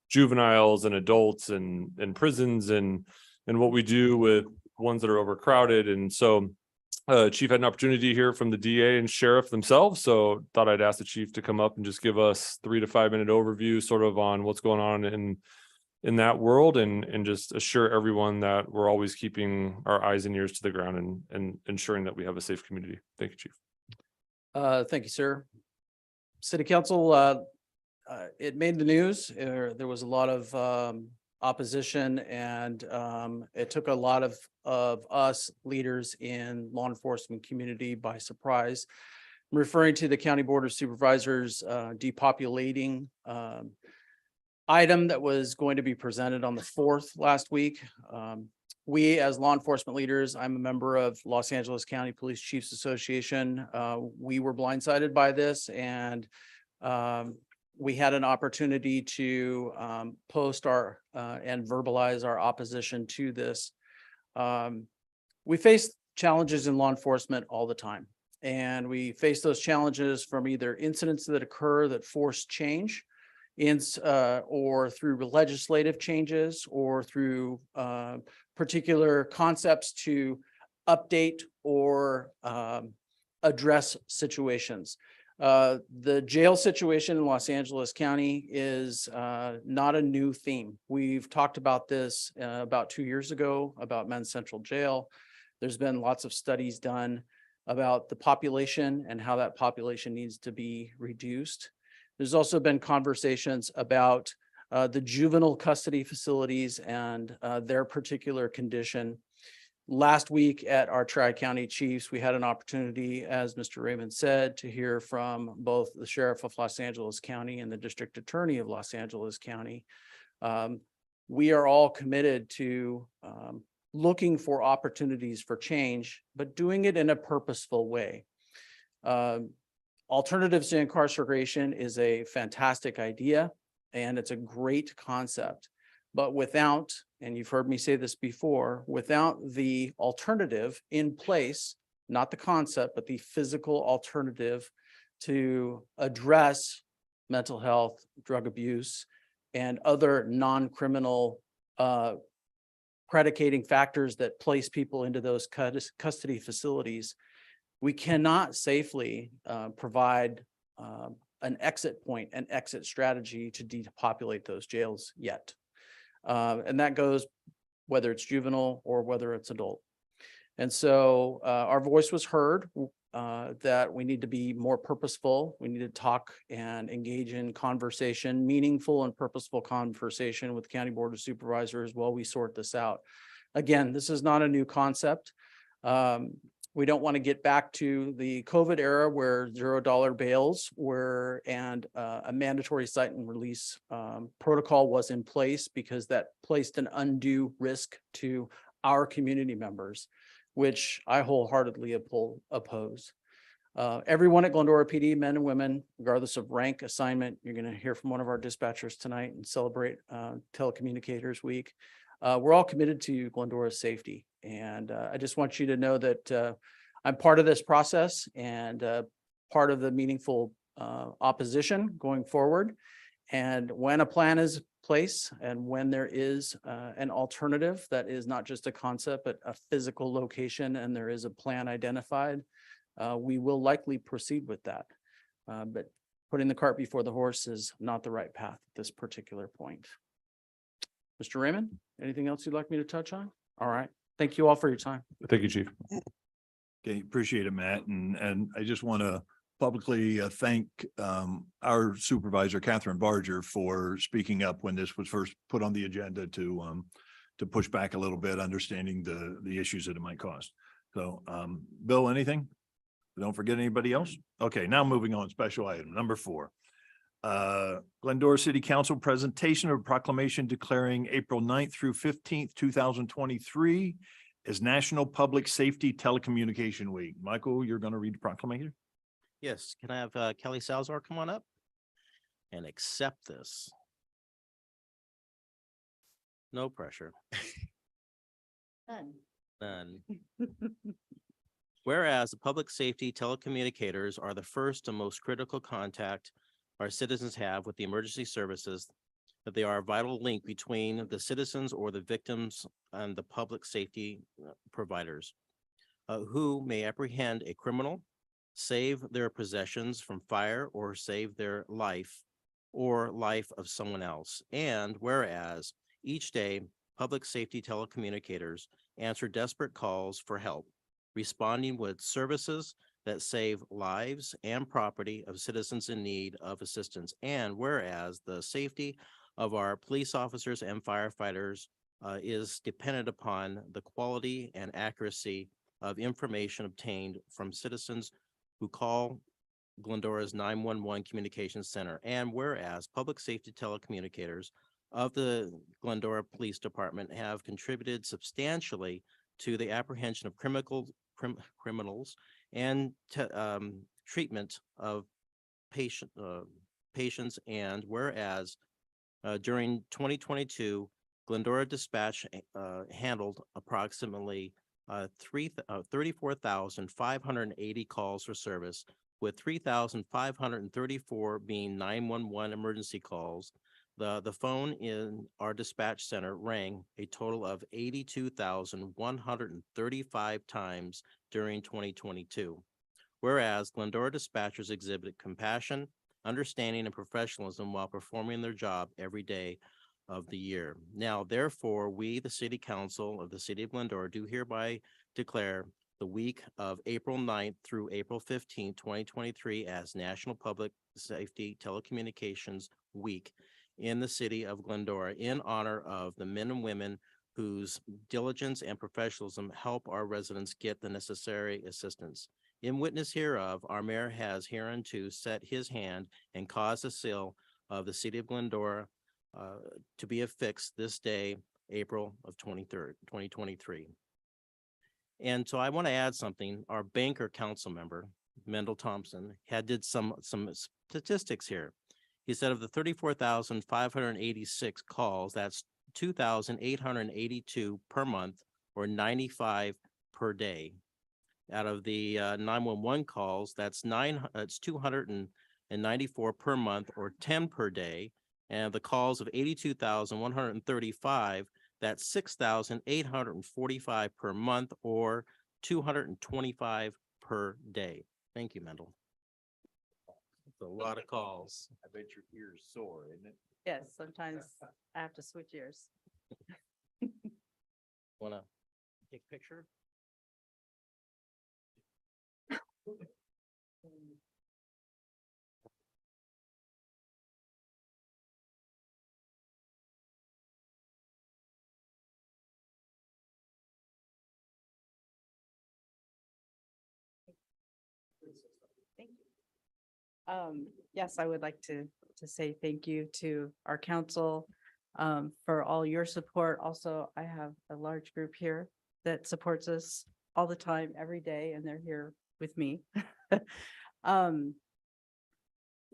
juveniles and adults and prisons and what we do with ones that are overcrowded. And so chief had an opportunity to hear from the DA and sheriff themselves. So thought I'd ask the chief to come up and just give us 3 to 5 minute overview sort of on what's going on in that world and just assure everyone that we're always keeping our eyes and ears to the ground and ensuring that we have a safe community. Thank you, chief. Thank you, sir. City Council, it made the news. There was a lot of opposition and it took a lot of us leaders in law enforcement community by surprise. referring to the County Board of Supervisors depopulating item that was going to be presented on the 4th last week. We, as law enforcement leaders, I'm a member of Los Angeles County Police Chiefs Association. We were blindsided by this, and we had an opportunity to post our and verbalize our opposition to this. We face challenges in law enforcement all the time, and we face those challenges from either incidents that occur that force change, or through legislative changes, or through particular concepts to update or address situations. The jail situation in Los Angeles County is not a new theme. We've talked about this about 2 years ago about Men's Central Jail. There's been lots of studies done about the population and how that population needs to be reduced. There's also been conversations about the juvenile custody facilities and their particular condition. Last week at our Tri-County Chiefs, we had an opportunity, as Mr. Raymond said, to hear from both the Sheriff of Los Angeles County and the District Attorney of Los Angeles County. We are all committed to looking for opportunities for change, but doing it in a purposeful way. Alternatives to incarceration is a fantastic idea, and it's a great concept. But without, and you've heard me say this before, without the alternative in place, not the concept, but the physical alternative to address mental health, drug abuse, and other non-criminal predicating factors that place people into those custody facilities, we cannot safely provide an exit point, an exit strategy to depopulate those jails yet. And that goes whether it's juvenile or whether it's adult. And so our voice was heard that we need to be more purposeful. We need to talk and engage in conversation, meaningful and purposeful conversation with County Board of Supervisors while we sort this out. Again, this is not a new concept. We don't want to get back to the COVID era where $0 bails were and a mandatory cite and release protocol was in place, because that placed an undue risk to our community members, which I wholeheartely oppose. Everyone at Glendora PD, men and women, regardless of rank, assignment, you're going to hear from one of our dispatchers tonight and celebrate Telecommunicators Week. We're all committed to Glendora's safety. And I just want you to know that I'm part of this process and part of the meaningful opposition going forward. And when a plan is placed and when there is an alternative that is not just a concept, but a physical location, and there is a plan identified, we will likely proceed with that. But putting the cart before the horse is not the right path at this particular point. Mr. Raymond, anything else you'd like me to touch on? All right. Thank you all for your time. Thank you, Chief. Okay, appreciate it, Matt. And I just want to publicly thank our supervisor, Catherine Barger, for speaking up when this was first put on the agenda to push back a little bit, understanding the issues that it might cause. So, Bill, anything? Don't forget anybody else? Okay, now moving on, special item number 4. Glendora City Council presentation of proclamation declaring April 9th through 15th, 2023 as National Public Safety Telecommunication Week. Michael, you're going to read the proclamation? Yes, can I have Kelly Salazar come on up and accept this? No pressure. None. Whereas the public safety telecommunicators are the first and most critical contact our citizens have with the emergency services, that they are a vital link between the citizens or the victims and the public safety providers who may apprehend a criminal, save their possessions from fire, or save their life or life of someone else. And whereas each day, public safety telecommunicators answer desperate calls for help, responding with services that save lives and property of citizens in need of assistance. And whereas the safety of our police officers and firefighters is dependent upon the quality and accuracy of information obtained from citizens who call Glendora's 911 Communications Center. And whereas public safety telecommunicators of the Glendora Police Department have contributed substantially to the apprehension of criminals and treatment of patients. And whereas during 2022, Glendora Dispatch handled approximately 34,580 calls for service, with 3,534 being 911 emergency calls. The phone in our dispatch center rang a total of 82,135 times during 2022. Whereas Glendora dispatchers exhibit compassion, understanding, and professionalism while performing their job every day of the year. Now, therefore, we, the City Council of the City of Glendora, do hereby declare the week of April 9th through April 15th, 2023 as National Public Safety Telecommunications Week in the City of Glendora in honor of the men and women whose diligence and professionalism help our residents get the necessary assistance. In witness hereof, our mayor has hereunto set his hand and caused the seal of the City of Glendora to be affixed this day, April of 2023. And so I want to add something. Our banker council member, Mendel Thompson, did some statistics here. He said of the 34,586 calls, that's 2,882 per month, or 95 per day. Out of the 911 calls, it's 294 per month, or 10 per day. And the calls of 82,135, that's 6,845 per month, or 225 per day. Thank you, Mendel. That's a lot of calls. I bet your ears sore, isn't it? Yes, sometimes I have to switch ears. Want to take a picture? Thank you. Yes, I would like to say thank you to our council for all your support. Also, I have a large group here that supports us all the time, every day, and they're here with me.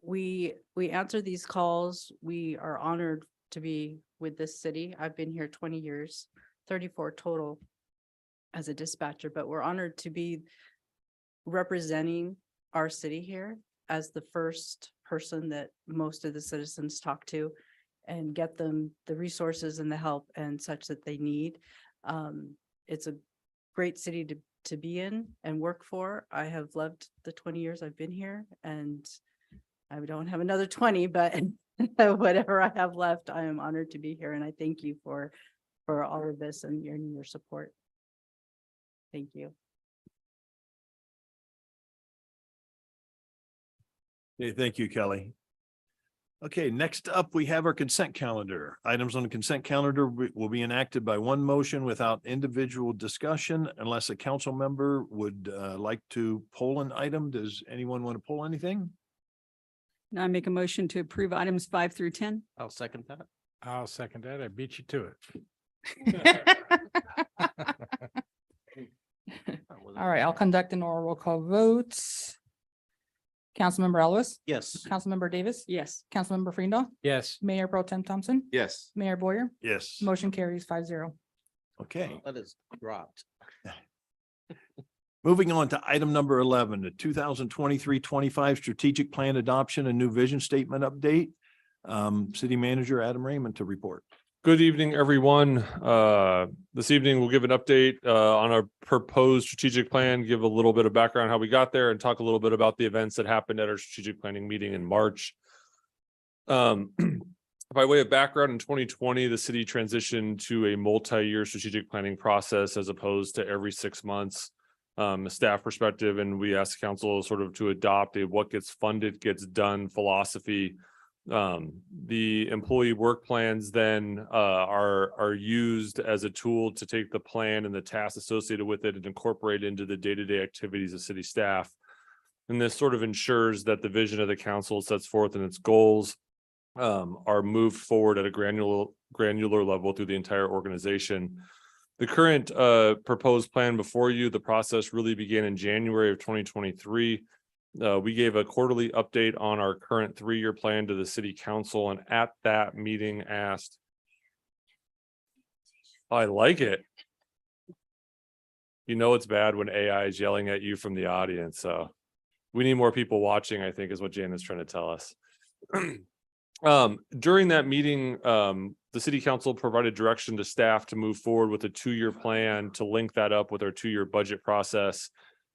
We answer these calls. We are honored to be with this city. I've been here 20 years, 34 total as a dispatcher, but we're honored to be representing our city here as the first person that most of the citizens talk to and get them the resources and the help and such that they need. It's a great city to be in and work for. I have loved the 20 years I've been here, and I don't have another 20, but whatever I have left, I am honored to be here. And I thank you for all of this and your support. Thank you. Okay, thank you, Kelly. Okay, next up, we have our consent calendar. Items on the consent calendar will be enacted by one motion without individual discussion unless a council member would like to poll an item. Does anyone want to poll anything? Now I make a motion to approve items 5 through 10. I'll second that. I'll second that. I beat you to it. All right, I'll conduct an oral roll call vote. Councilmember Ellis, Yes. Councilmember Davis, Yes. Councilmember Freendahl, Yes. Mayor Pro Tem Thompson, Yes. Mayor Boyer, Yes. motion carries 5-0. Okay. That is dropped. Moving on to item number 11, the 2023-25 strategic plan adoption and new vision statement update. City Manager Adam Raymond to report. Good evening, everyone. This evening, we'll give an update on our proposed strategic plan, give a little bit of background how we got there, and talk a little bit about the events that happened at our strategic planning meeting in March. By way of background, in 2020, the city transitioned to a multi-year strategic planning process as opposed to every 6 months, a staff perspective, and we asked council sort of to adopt a what gets funded gets done philosophy. The employee work plans then are used as a tool to take the plan and the tasks associated with it and incorporate into the day-to-day activities of city staff. And this sort of ensures that the vision of the council sets forth and its goals are moved forward at a granular level through the entire organization. The current proposed plan before you, the process really began in January of 2023. We gave a quarterly update on our current 3-year plan to the city council, and at that meeting asked, I like it. You know it's bad when AI is yelling at you from the audience, so we need more people watching, I think is what Jan is trying to tell us. During that meeting, the city council provided direction to staff to move forward with a 2-year plan to link that up with our 2-year budget process.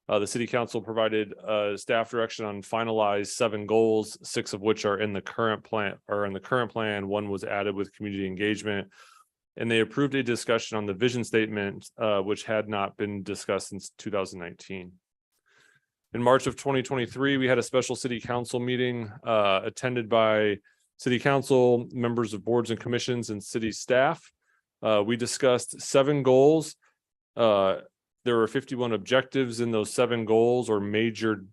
The city council provided staff direction on finalized 7 goals, 6 of which are in the current plan. 1 was added with community engagement, and they approved a discussion on the vision statement, which had not been discussed since 2019. In March of 2023, we had a special city council meeting attended by city council, members of boards and commissions, and city staff. We discussed 7 goals. There were 51 objectives in those 7 goals, or major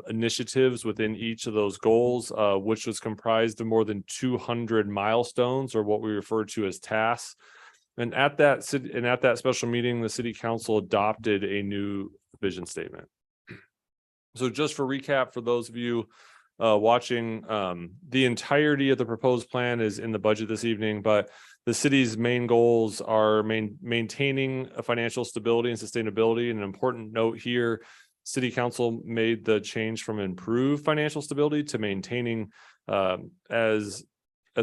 initiatives within each of those goals, which was comprised of more than 200 milestones, or what we refer to as tasks. And at that special meeting, the city council adopted a new vision statement. So just for recap, for those of you watching, the entirety of the proposed plan is in the budget this evening, but the city's main goals are maintaining a financial stability and sustainability. And an important note here, city council made the change from improved financial stability to maintaining, as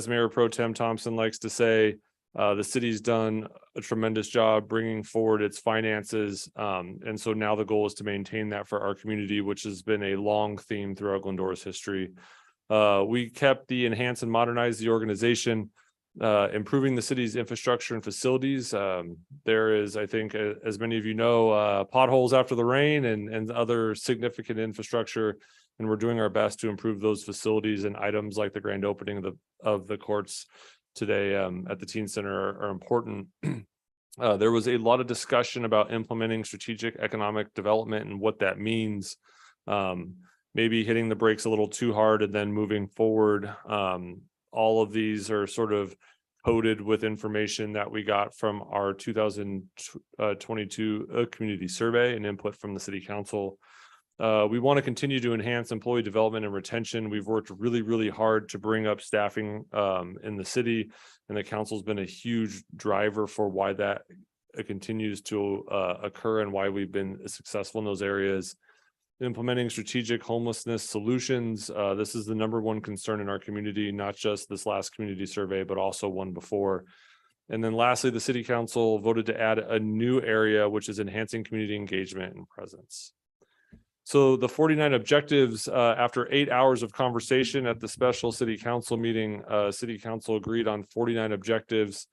Mayor Pro Tem Thompson likes to say, the city's done a tremendous job bringing forward its finances. And so now the goal is to maintain that for our community, which has been a long theme throughout Glendora's history. We kept the enhance and modernize the organization, improving the city's infrastructure and facilities. There is, I think, as many of you know, potholes after the rain and other significant infrastructure. And we're doing our best to improve those facilities, and items like the grand opening of the courts today at the teen center are important. There was a lot of discussion about implementing strategic economic development and what that means. Maybe hitting the brakes a little too hard and then moving forward. All of these are sort of coded with information that we got from our 2022 community survey and input from the city council. We want to continue to enhance employee development and retention. We've worked really, really hard to bring up staffing in the city, and the council's been a huge driver for why that continues to occur and why we've been successful in those areas. Implementing strategic homelessness solutions. This is the #1 concern in our community, not just this last community survey, but also one before. And then lastly, the city council voted to add a new area, which is enhancing community engagement and presence. So the 49 objectives, after 8 hours of conversation at the special city council meeting, city council agreed on 49 objectives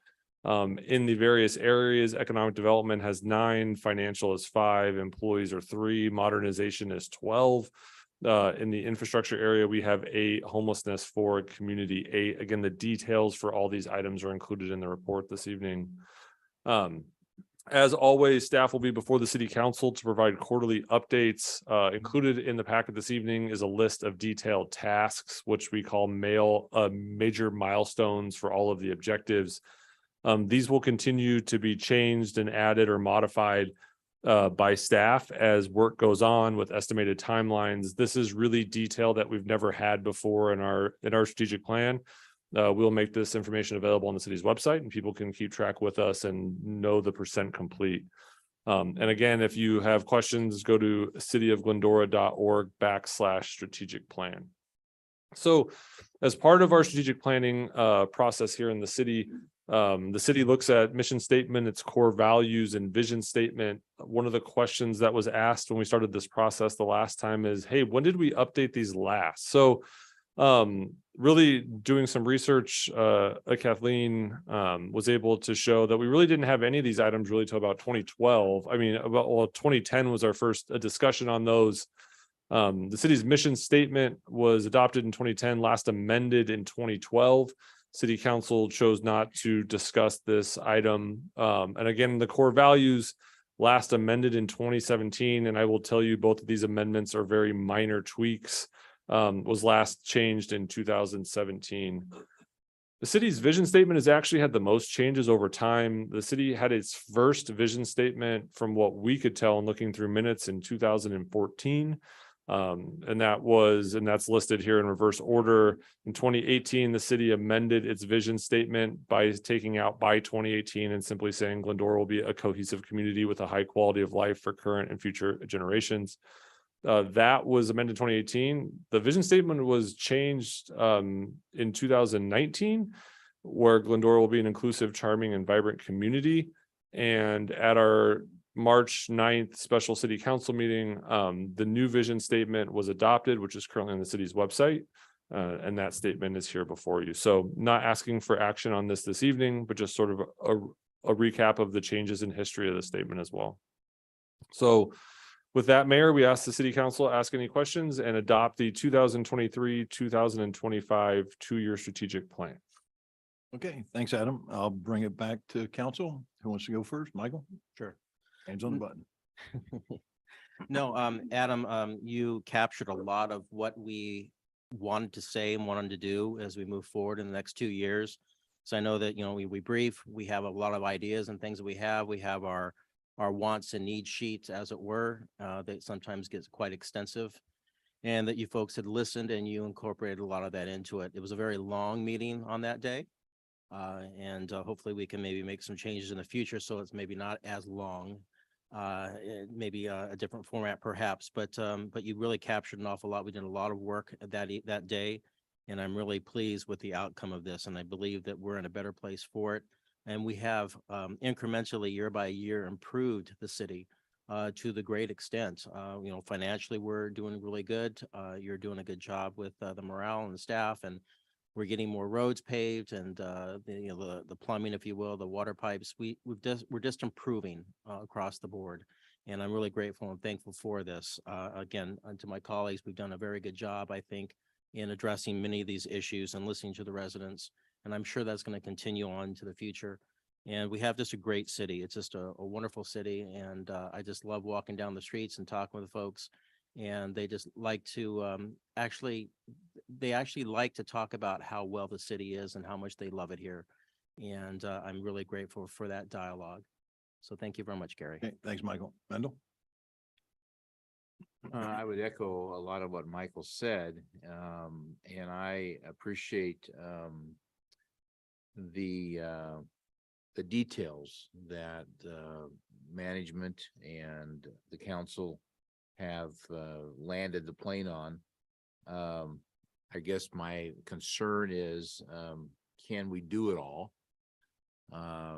in the various areas. Economic development has 9, financial is 5, employees are 3, modernization is 12. In the infrastructure area, we have 8, homelessness 4, community 8. Again, the details for all these items are included in the report this evening. As always, staff will be before the city council to provide quarterly updates. Included in the packet this evening is a list of detailed tasks, which we call major milestones for all of the objectives. These will continue to be changed and added or modified by staff as work goes on with estimated timelines. This is really detail that we've never had before in our strategic plan. We'll make this information available on the city's website, and people can keep track with us and know the % complete. And again, if you have questions, go to cityofglendora.org/strategic plan. So as part of our strategic planning process here in the city looks at mission statement, its core values and vision statement. One of the questions that was asked when we started this process the last time is, hey, when did we update these last? So really doing some research, Kathleen was able to show that we really didn't have any of these items really till about 2012. I mean, 2010 was our first discussion on those. The city's mission statement was adopted in 2010, last amended in 2012. City council chose not to discuss this item. And again, the core values, last amended in 2017. And I will tell you, both of these amendments are very minor tweaks. Was last changed in 2017. The city's vision statement has actually had the most changes over time. The city had its first vision statement, from what we could tell in looking through minutes, in 2014. And that's listed here in reverse order. In 2018, the city amended its vision statement by taking out by 2018 and simply saying Glendora will be a cohesive community with a high quality of life for current and future generations. That was amended in 2018. The vision statement was changed in 2019, where Glendora will be an inclusive, charming, and vibrant community. And at our March 9th special city council meeting, the new vision statement was adopted, which is currently on the city's website. And that statement is here before you. So not asking for action on this evening, but just sort of a recap of the changes in history of the statement as well. So with that, Mayor, we ask the city council ask any questions and adopt the 2023-2025 two-year strategic plan. Okay, thanks, Adam. I'll bring it back to council. Who wants to go first? Michael? Sure. Hands on the button. No, Adam, you captured a lot of what we wanted to say and wanted to do as we move forward in the next 2 years. So I know that, we brief, we have a lot of ideas and things that we have our wants and needs sheets, as it were, that sometimes gets quite extensive, and that you folks had listened and you incorporated a lot of that into it. It was a very long meeting on that day. And hopefully we can maybe make some changes in the future, so it's maybe not as long, maybe a different format perhaps, but you really captured an awful lot. We did a lot of work that day, and I'm really pleased with the outcome of this. And I believe that we're in a better place for it. And we have incrementally, year by year, improved the city to the great extent. Financially, we're doing really good. You're doing a good job with the morale and the staff, and we're getting more roads paved, and the plumbing, if you will, the water pipes. We're just improving across the board, and I'm really grateful and thankful for this. Again, to my colleagues, we've done a very good job, I think, in addressing many of these issues and listening to the residents. And I'm sure that's going to continue on to the future. And we have just a great city. It's just a wonderful city. And I just love walking down the streets and talking with folks. And they just like to actually like to talk about how well the city is and how much they love it here. And I'm really grateful for that dialogue. So thank you very much, Gary. Okay, thanks, Michael. Mendel? I would echo a lot of what Michael said, and I appreciate the details that management and the council have landed the plane on. I guess my concern is, can we do it all?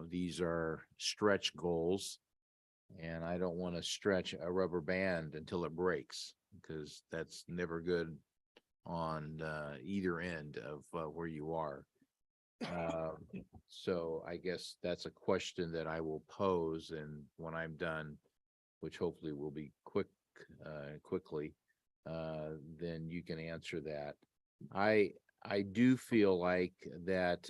These are stretch goals, and I don't want to stretch a rubber band until it breaks, because that's never good on either end of where you are. So I guess that's a question that I will pose, and when I'm done, which hopefully will be quickly, then you can answer that. I do feel like that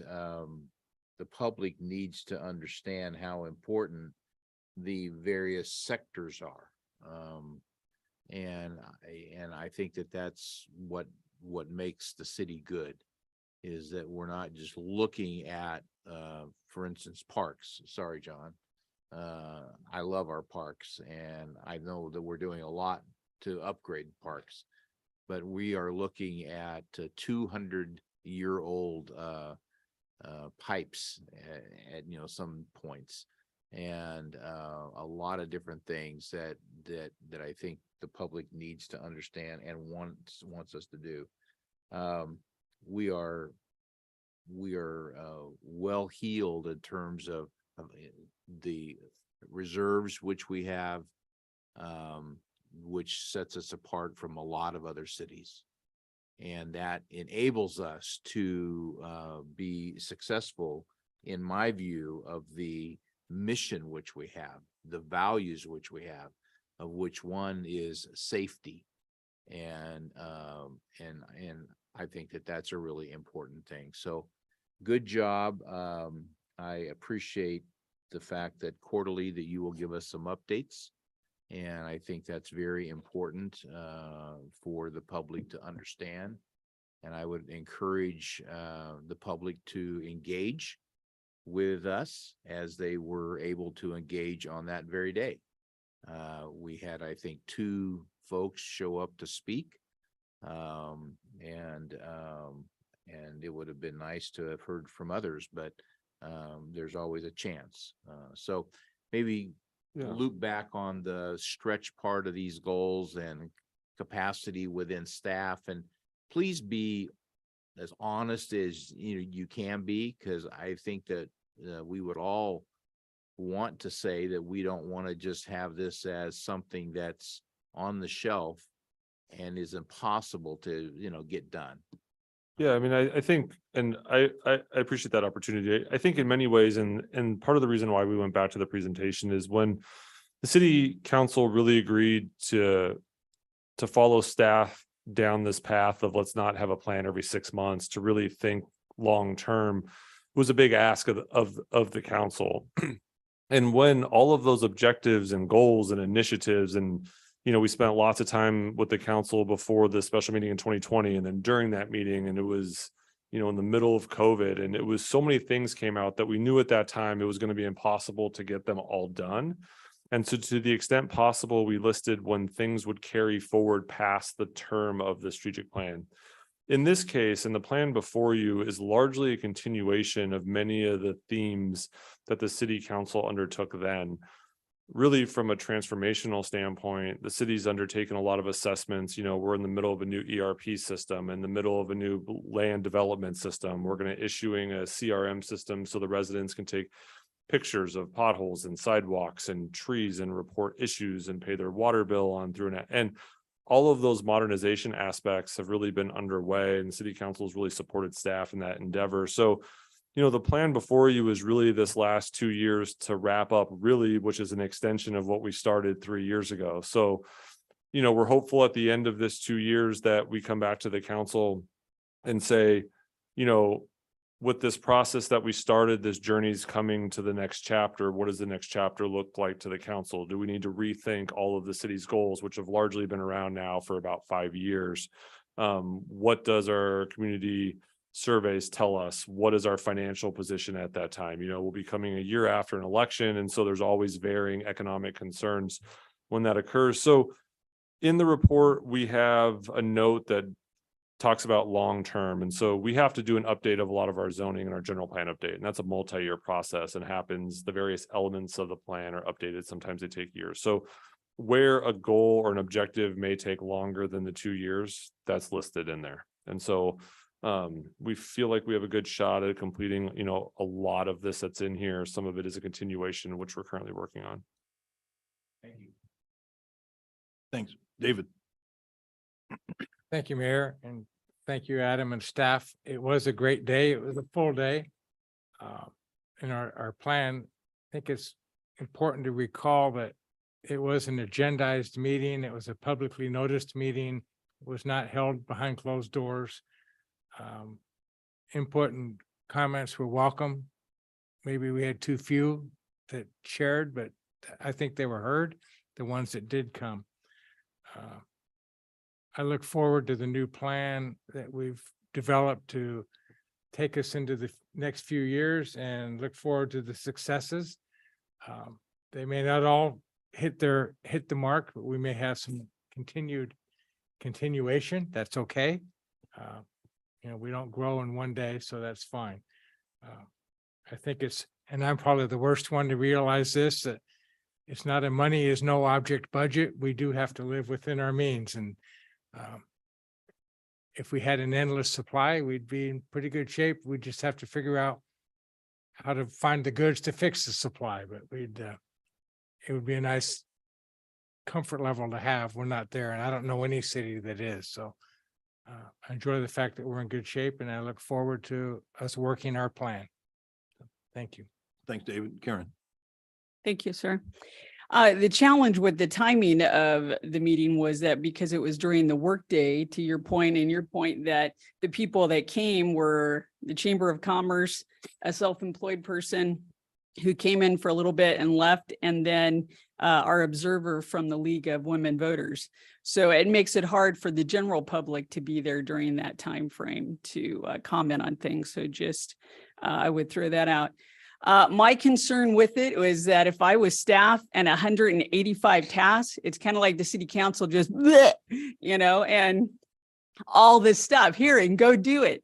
the public needs to understand how important the various sectors are, and I think that that's what makes the city good, is that we're not just looking at, for instance, parks. Sorry, John. I love our parks, and I know that we're doing a lot to upgrade parks, but we are looking at 200-year-old pipes at some points, and a lot of different things that I think the public needs to understand and wants us to do. We are well heeled in terms of the reserves which we have, which sets us apart from a lot of other cities, and that enables us to be successful, in my view, of the mission which we have, the values which we have, of which one is safety, and I think that that's a really important thing. So good job. I appreciate the fact that quarterly that you will give us some updates. And I think that's very important for the public to understand. And I would encourage the public to engage with us as they were able to engage on that very day. We had, I think, 2 folks show up to speak. And it would have been nice to have heard from others, but there's always a chance. So maybe loop back on the stretch part of these goals and capacity within staff, and please be as honest as you can be, because I think that we would all want to say that we don't want to just have this as something that's on the shelf and is impossible to get done. Yeah, I mean, I think, and I appreciate that opportunity. I think in many ways, and part of the reason why we went back to the presentation is when the city council really agreed to follow staff down this path of let's not have a plan every 6 months, to really think long-term, was a big ask of the council. And when all of those objectives and goals and initiatives, and we spent lots of time with the council before the special meeting in 2020, and then during that meeting, and it was, in the middle of COVID, and it was so many things came out that we knew at that time it was going to be impossible to get them all done. And so to the extent possible, we listed when things would carry forward past the term of the strategic plan. In this case, and the plan before you is largely a continuation of many of the themes that the city council undertook then. Really, from a transformational standpoint, the city's undertaken a lot of assessments. We're in the middle of a new ERP system, in the middle of a new land development system. We're going to issuing a CRM system so the residents can take pictures of potholes and sidewalks and trees and report issues and pay their water bill on through an. And all of those modernization aspects have really been underway, and the city council has really supported staff in that endeavor. So, the plan before you is really this last 2 years to wrap up, really, which is an extension of what we started 3 years ago. So, we're hopeful at the end of this 2 years that we come back to the council and say, with this process that we started, this journey's coming to the next chapter. What does the next chapter look like to the council? Do we need to rethink all of the city's goals, which have largely been around now for about 5 years? What does our community surveys tell us? What is our financial position at that time? We'll be coming a year after an election, and so there's always varying economic concerns when that occurs. So in the report, we have a note that talks about long-term. And so we have to do an update of a lot of our zoning and our general plan update. And that's a multi-year process, and happens, the various elements of the plan are updated. Sometimes they take years. So where a goal or an objective may take longer than the 2 years, that's listed in there. And so we feel like we have a good shot at completing, a lot of this that's in here. Some of it is a continuation, which we're currently working on. Thank you. Thanks, David. Thank you, Mayor, and thank you, Adam and staff. It was a great day. It was a full day. In our plan, I think it's important to recall that it was an agendized meeting. It was a publicly noticed meeting. It was not held behind closed doors. Input and comments were welcome. Maybe we had too few that shared, but I think they were heard, the ones that did come. I look forward to the new plan that we've developed to take us into the next few years, and look forward to the successes. They may not all hit the mark, but we may have some continuation. That's okay. We don't grow in one day, so that's fine. I think and I'm probably the worst one to realize this, that it's not a money is no object budget. We do have to live within our means, and if we had an endless supply, we'd be in pretty good shape. We just have to figure out how to find the goods to fix the supply, but it would be a nice comfort level to have. We're not there, and I don't know any city that is. So I enjoy the fact that we're in good shape, and I look forward to us working our plan. Thank you. Thanks, David. Karen. Thank you, sir. The challenge with the timing of the meeting was that because it was during the workday, to your point, and your point that the people that came were the Chamber of Commerce, a self-employed person, who came in for a little bit and left, and then our observer from the League of Women Voters. So it makes it hard for the general public to be there during that time frame to comment on things. So just I would throw that out. My concern with it was that if I was staff and 185 tasks, it's kind of like the city council just, bleh, you know, and all this stuff here and go do it.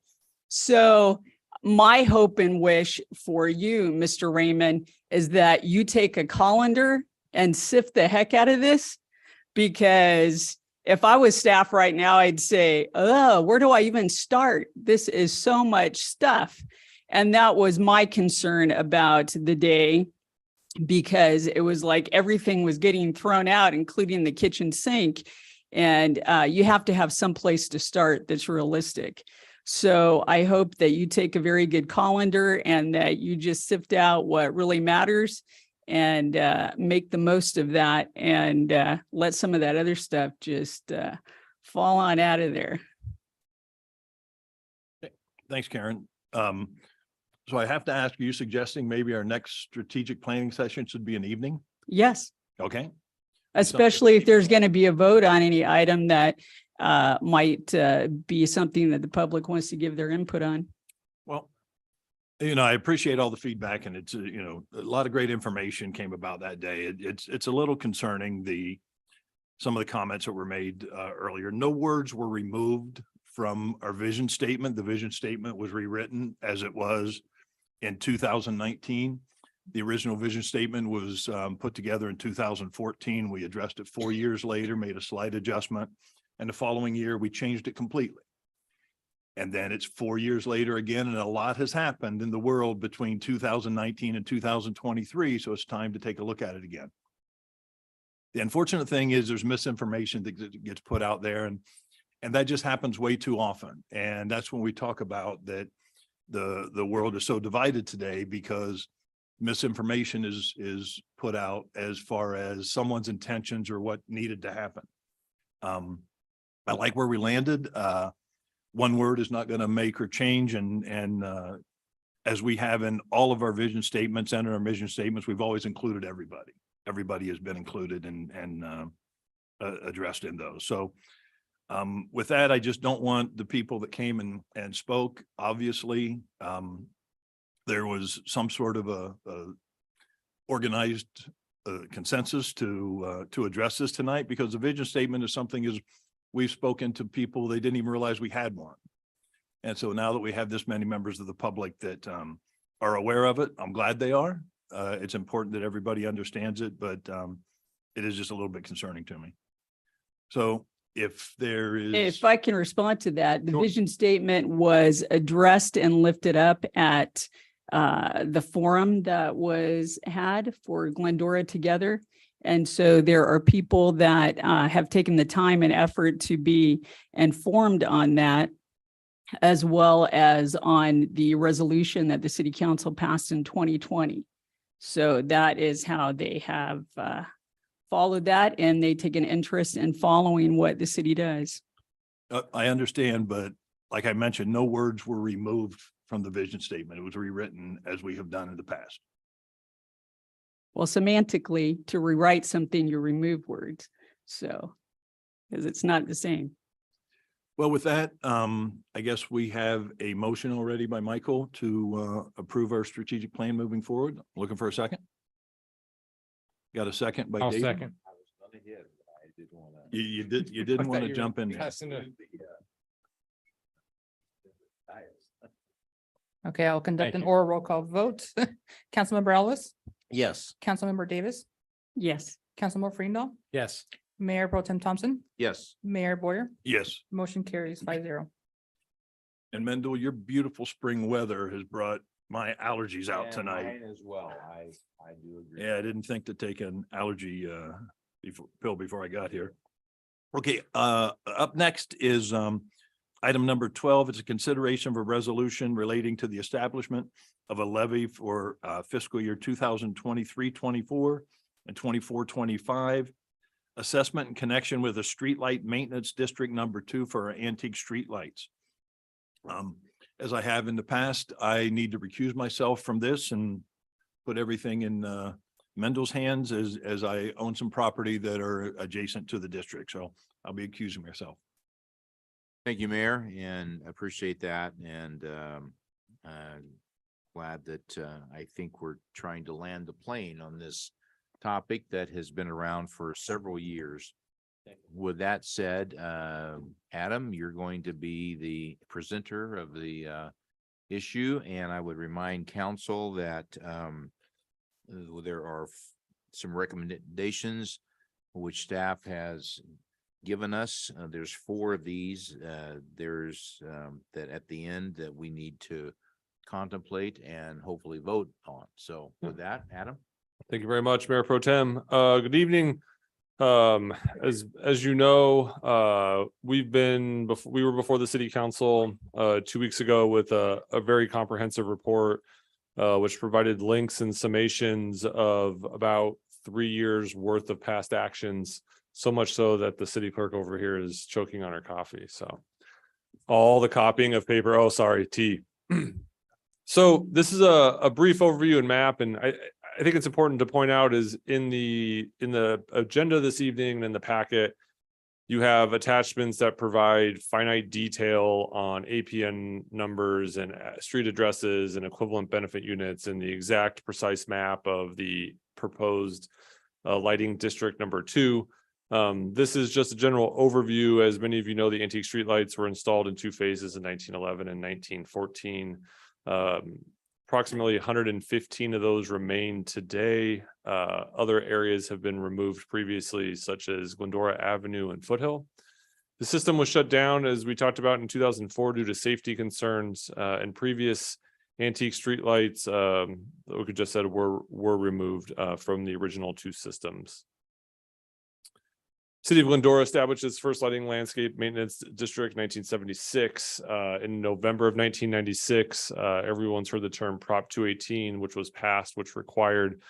So my hope and wish for you, Mr. Raymond, is that you take a colander and sift the heck out of this, because if I was staff right now, I'd say, oh, where do I even start? This is so much stuff. And that was my concern about the day, because it was like everything was getting thrown out, including the kitchen sink. And you have to have some place to start that's realistic. So I hope that you take a very good colander and that you just sift out what really matters and make the most of that, and let some of that other stuff just fall on out of there. Thanks, Karen. So I have to ask, are you suggesting maybe our next strategic planning session should be an evening? Yes, Okay. especially if there's going to be a vote on any item that might be something that the public wants to give their input on. Well, I appreciate all the feedback, and it's, a lot of great information came about that day. It's a little concerning, some of the comments that were made earlier. No words were removed from our vision statement. The vision statement was rewritten as it was in 2019. The original vision statement was put together in 2014. We addressed it 4 years later, made a slight adjustment, and the following year we changed it completely. And then it's 4 years later again, and a lot has happened in the world between 2019 and 2023. So it's time to take a look at it again. The unfortunate thing is there's misinformation that gets put out there, and that just happens way too often. And that's when we talk about that the world is so divided today, because misinformation is put out as far as someone's intentions or what needed to happen. I like where we landed. One word is not going to make or change. And as we have in all of our vision statements and in our mission statements, we've always included everybody. Everybody has been included and addressed in those. So with that, I just don't want the people that came and spoke. Obviously, there was some sort of a organized consensus to address this tonight, because the vision statement is something we've spoken to people, they didn't even realize we had one. And so now that we have this many members of the public that are aware of it, I'm glad they are. It's important that everybody understands it, but it is just a little bit concerning to me. So if there is. If I can respond to that, the Sure. vision statement was addressed and lifted up at the forum that was had for Glendora Together. And so there are people that have taken the time and effort to be informed on that, as well as on the resolution that the city council passed in 2020. So that is how they have followed that, and they take an interest in following what the city does. I understand, but like I mentioned, no words were removed from the vision statement. It was rewritten as we have done in the past. Well, semantically, to rewrite something, you remove words. So, because it's not the same. Well, with that, I guess we have a motion already by Michael to approve our strategic plan moving forward. Looking for a second? Got a second by I'll David? second. You didn't want to jump in there. Passing it. Okay, I'll conduct Thank an you. oral roll call vote. Councilmember Ellis, Yes. Councilmember Davis, Yes. Councilmember Freendall, Yes. Mayor Pro Tem Thompson, Yes. Mayor Boyer, Yes. motion carries 5-0. And Mendel, your beautiful spring weather has brought my allergies out And tonight. mine as well. I do agree. Yeah, I didn't think to take an allergy pill before I got here. Okay, up next is item number 12. It's a consideration of a resolution relating to the establishment of a levy for fiscal year 2023-24 and 24-25. Assessment in connection with a streetlight maintenance district number 2 for our antique streetlights. As I have in the past, I need to recuse myself from this, and put everything in Mendel's hands as I own some property that are adjacent to the district. So I'll be accusing myself. Thank you, Mayor, and appreciate that. And glad that I think we're trying to land the plane on this topic that has been around for several years. With that said, Adam, you're going to be the presenter of the issue, and I would remind council that there are some recommendations which staff has given us. There's 4 of these. There's that at the end that we need to contemplate and hopefully vote on. So with that, Adam. Thank you very much, Mayor Pro Tem. Good evening. As you know, we were before the city council 2 weeks ago with a very comprehensive report, which provided links and summations of about 3 years worth of past actions. So much so that the city clerk over here is choking on her coffee. So all the copying of paper. Oh, sorry, tea. So this is a brief overview and map, and I think it's important to point out is in the agenda this evening and in the packet, you have attachments that provide finite detail on APN numbers and street addresses and equivalent benefit units and the exact precise map of the proposed lighting district number 2. This is just a general overview. As many of you know, the antique streetlights were installed in 2 phases in 1911 and 1914. Approximately 115 of those remain today. Other areas have been removed previously, such as Glendora Avenue and Foothill. The system was shut down, as we talked about, in 2004 due to safety concerns, and previous antique streetlights, we could just said were removed from the original 2 systems. City of Glendora established its first lighting landscape maintenance district 1976. In November of 1996, everyone's heard the term Prop 218, which was passed, which required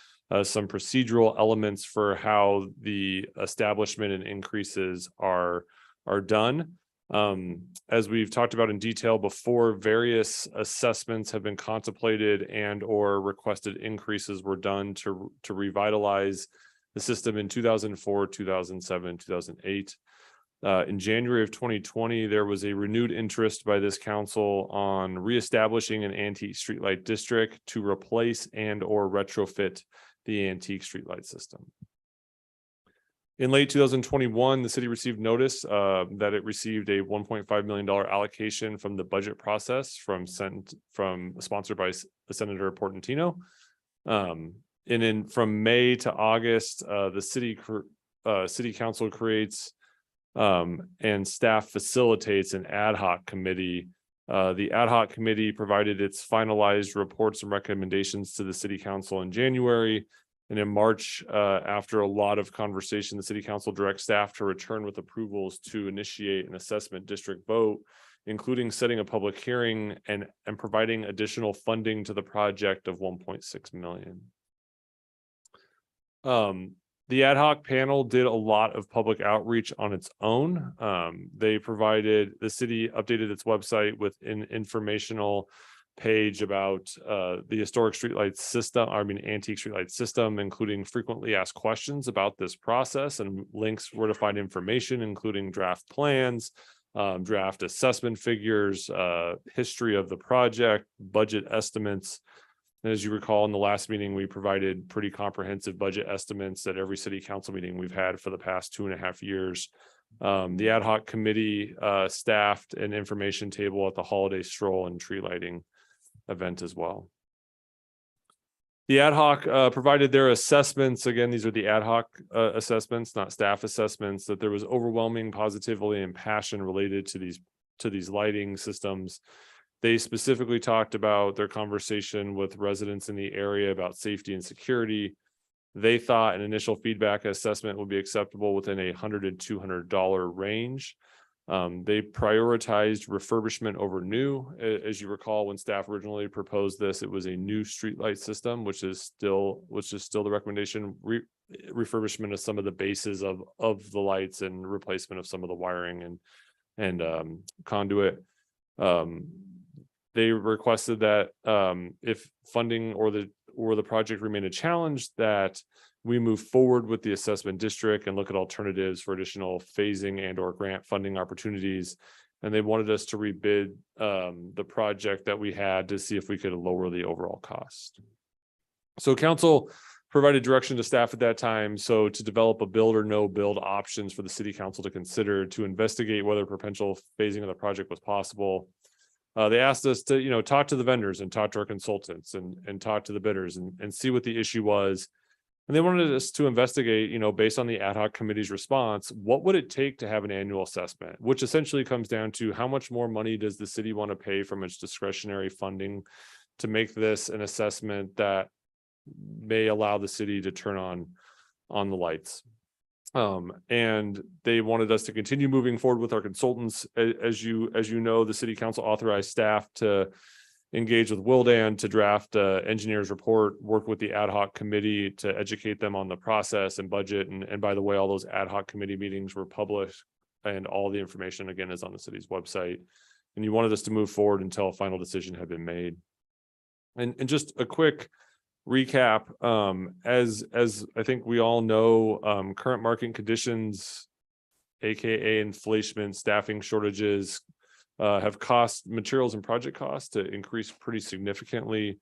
some procedural elements for how the establishment and increases are done. As we've talked about in detail before, various assessments have been contemplated and or requested increases were done to revitalize the system in 2004, 2007, 2008. In January of 2020, there was a renewed interest by this council on reestablishing an antique streetlight district to replace and or retrofit the antique streetlight system. In late 2021, the city received notice that it received a $1.5 million allocation from the budget process sponsored by Senator Portantino. And from May to August, the city council creates and staff facilitates an ad hoc committee. The ad hoc committee provided its finalized reports and recommendations to the city council in January. And in March, after a lot of conversation, the city council directs staff to return with approvals to initiate an assessment district vote, including setting a public hearing and providing additional funding to the project of $1.6 million. The ad hoc panel did a lot of public outreach on its own. The city updated its website with an informational page about the historic streetlight system, antique streetlight system, including frequently asked questions about this process and links where to find information, including draft plans, draft assessment figures, history of the project, budget estimates. As you recall, in the last meeting, we provided pretty comprehensive budget estimates at every city council meeting we've had for the past 2.5 years. The ad hoc committee staffed an information table at the holiday stroll and tree lighting event as well. The ad hoc provided their assessments. Again, these are the ad hoc assessments, not staff assessments, that there was overwhelming positivity and passion related to these lighting systems. They specifically talked about their conversation with residents in the area about safety and security. They thought an initial feedback assessment would be acceptable within a $100 to $200 range. They prioritized refurbishment over new. As you recall, when staff originally proposed this, it was a new streetlight system, which is still the recommendation. Refurbishment of some of the bases of the lights and replacement of some of the wiring and conduit. They requested that if funding or or the project remain a challenge, that we move forward with the assessment district and look at alternatives for additional phasing and or grant funding opportunities. And they wanted us to rebid the project that we had to see if we could lower the overall cost. So council provided direction to staff at that time. So to develop a build or no build options for the city council to consider to investigate whether potential phasing of the project was possible. They asked us to, talk to the vendors and talk to our consultants and talk to the bidders and see what the issue was. And they wanted us to investigate, based on the ad hoc committee's response, what would it take to have an annual assessment, which essentially comes down to how much more money does the city want to pay from its discretionary funding to make this an assessment that may allow the city to turn on the lights. And they wanted us to continue moving forward with our consultants. As you know, the city council authorized staff to engage with Wildan to draft engineer's report, work with the ad hoc committee to educate them on the process and budget. And by the way, all those ad hoc committee meetings were published, and all the information again is on the city's website. And you wanted us to move forward until a final decision had been made. And just a quick recap, as I think we all know, current market conditions, aka inflation, staffing shortages, have caused materials and project costs to increase pretty significantly.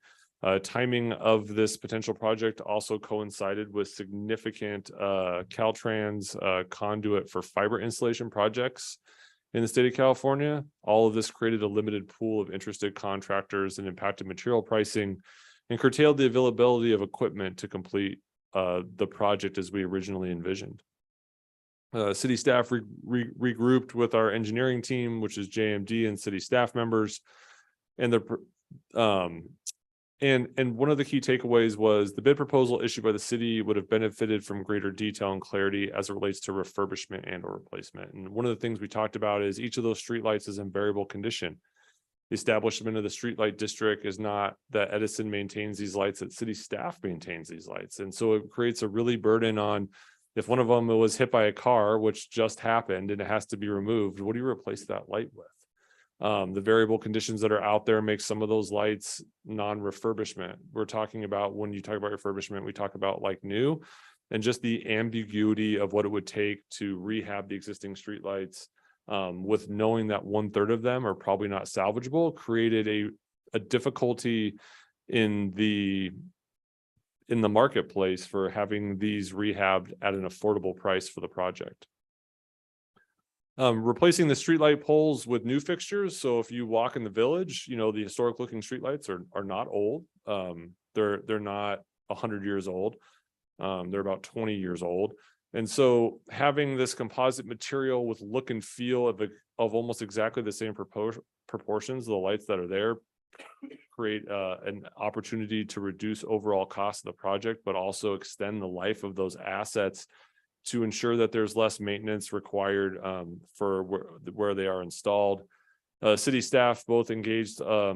Timing of this potential project also coincided with significant Caltrans conduit for fiber installation projects in the state of California. All of this created a limited pool of interested contractors and impacted material pricing and curtailed the availability of equipment to complete the project as we originally envisioned. City staff regrouped with our engineering team, which is JMD and city staff members. And and one of the key takeaways was the bid proposal issued by the city would have benefited from greater detail and clarity as it relates to refurbishment and or replacement. And one of the things we talked about is each of those streetlights is in variable condition. The establishment of the streetlight district is not that Edison maintains these lights, that city staff maintains these lights. And so it creates a really burden on, if one of them was hit by a car, which just happened and it has to be removed, what do you replace that light with? The variable conditions that are out there make some of those lights non-refurbishment. We're talking about, when you talk about refurbishment, we talk about like new, and just the ambiguity of what it would take to rehab the existing streetlights, with knowing that 1/3 of them are probably not salvageable, created a difficulty in the marketplace for having these rehabbed at an affordable price for the project. Replacing the streetlight poles with new fixtures. So if you walk in the village, the historic looking streetlights are not old. They're not 100 years old. They're about 20 years old. And so having this composite material with look and feel of almost exactly the same proportions, the lights that are there, create an opportunity to reduce overall cost of the project, but also extend the life of those assets to ensure that there's less maintenance required for where they are installed. City staff both engaged a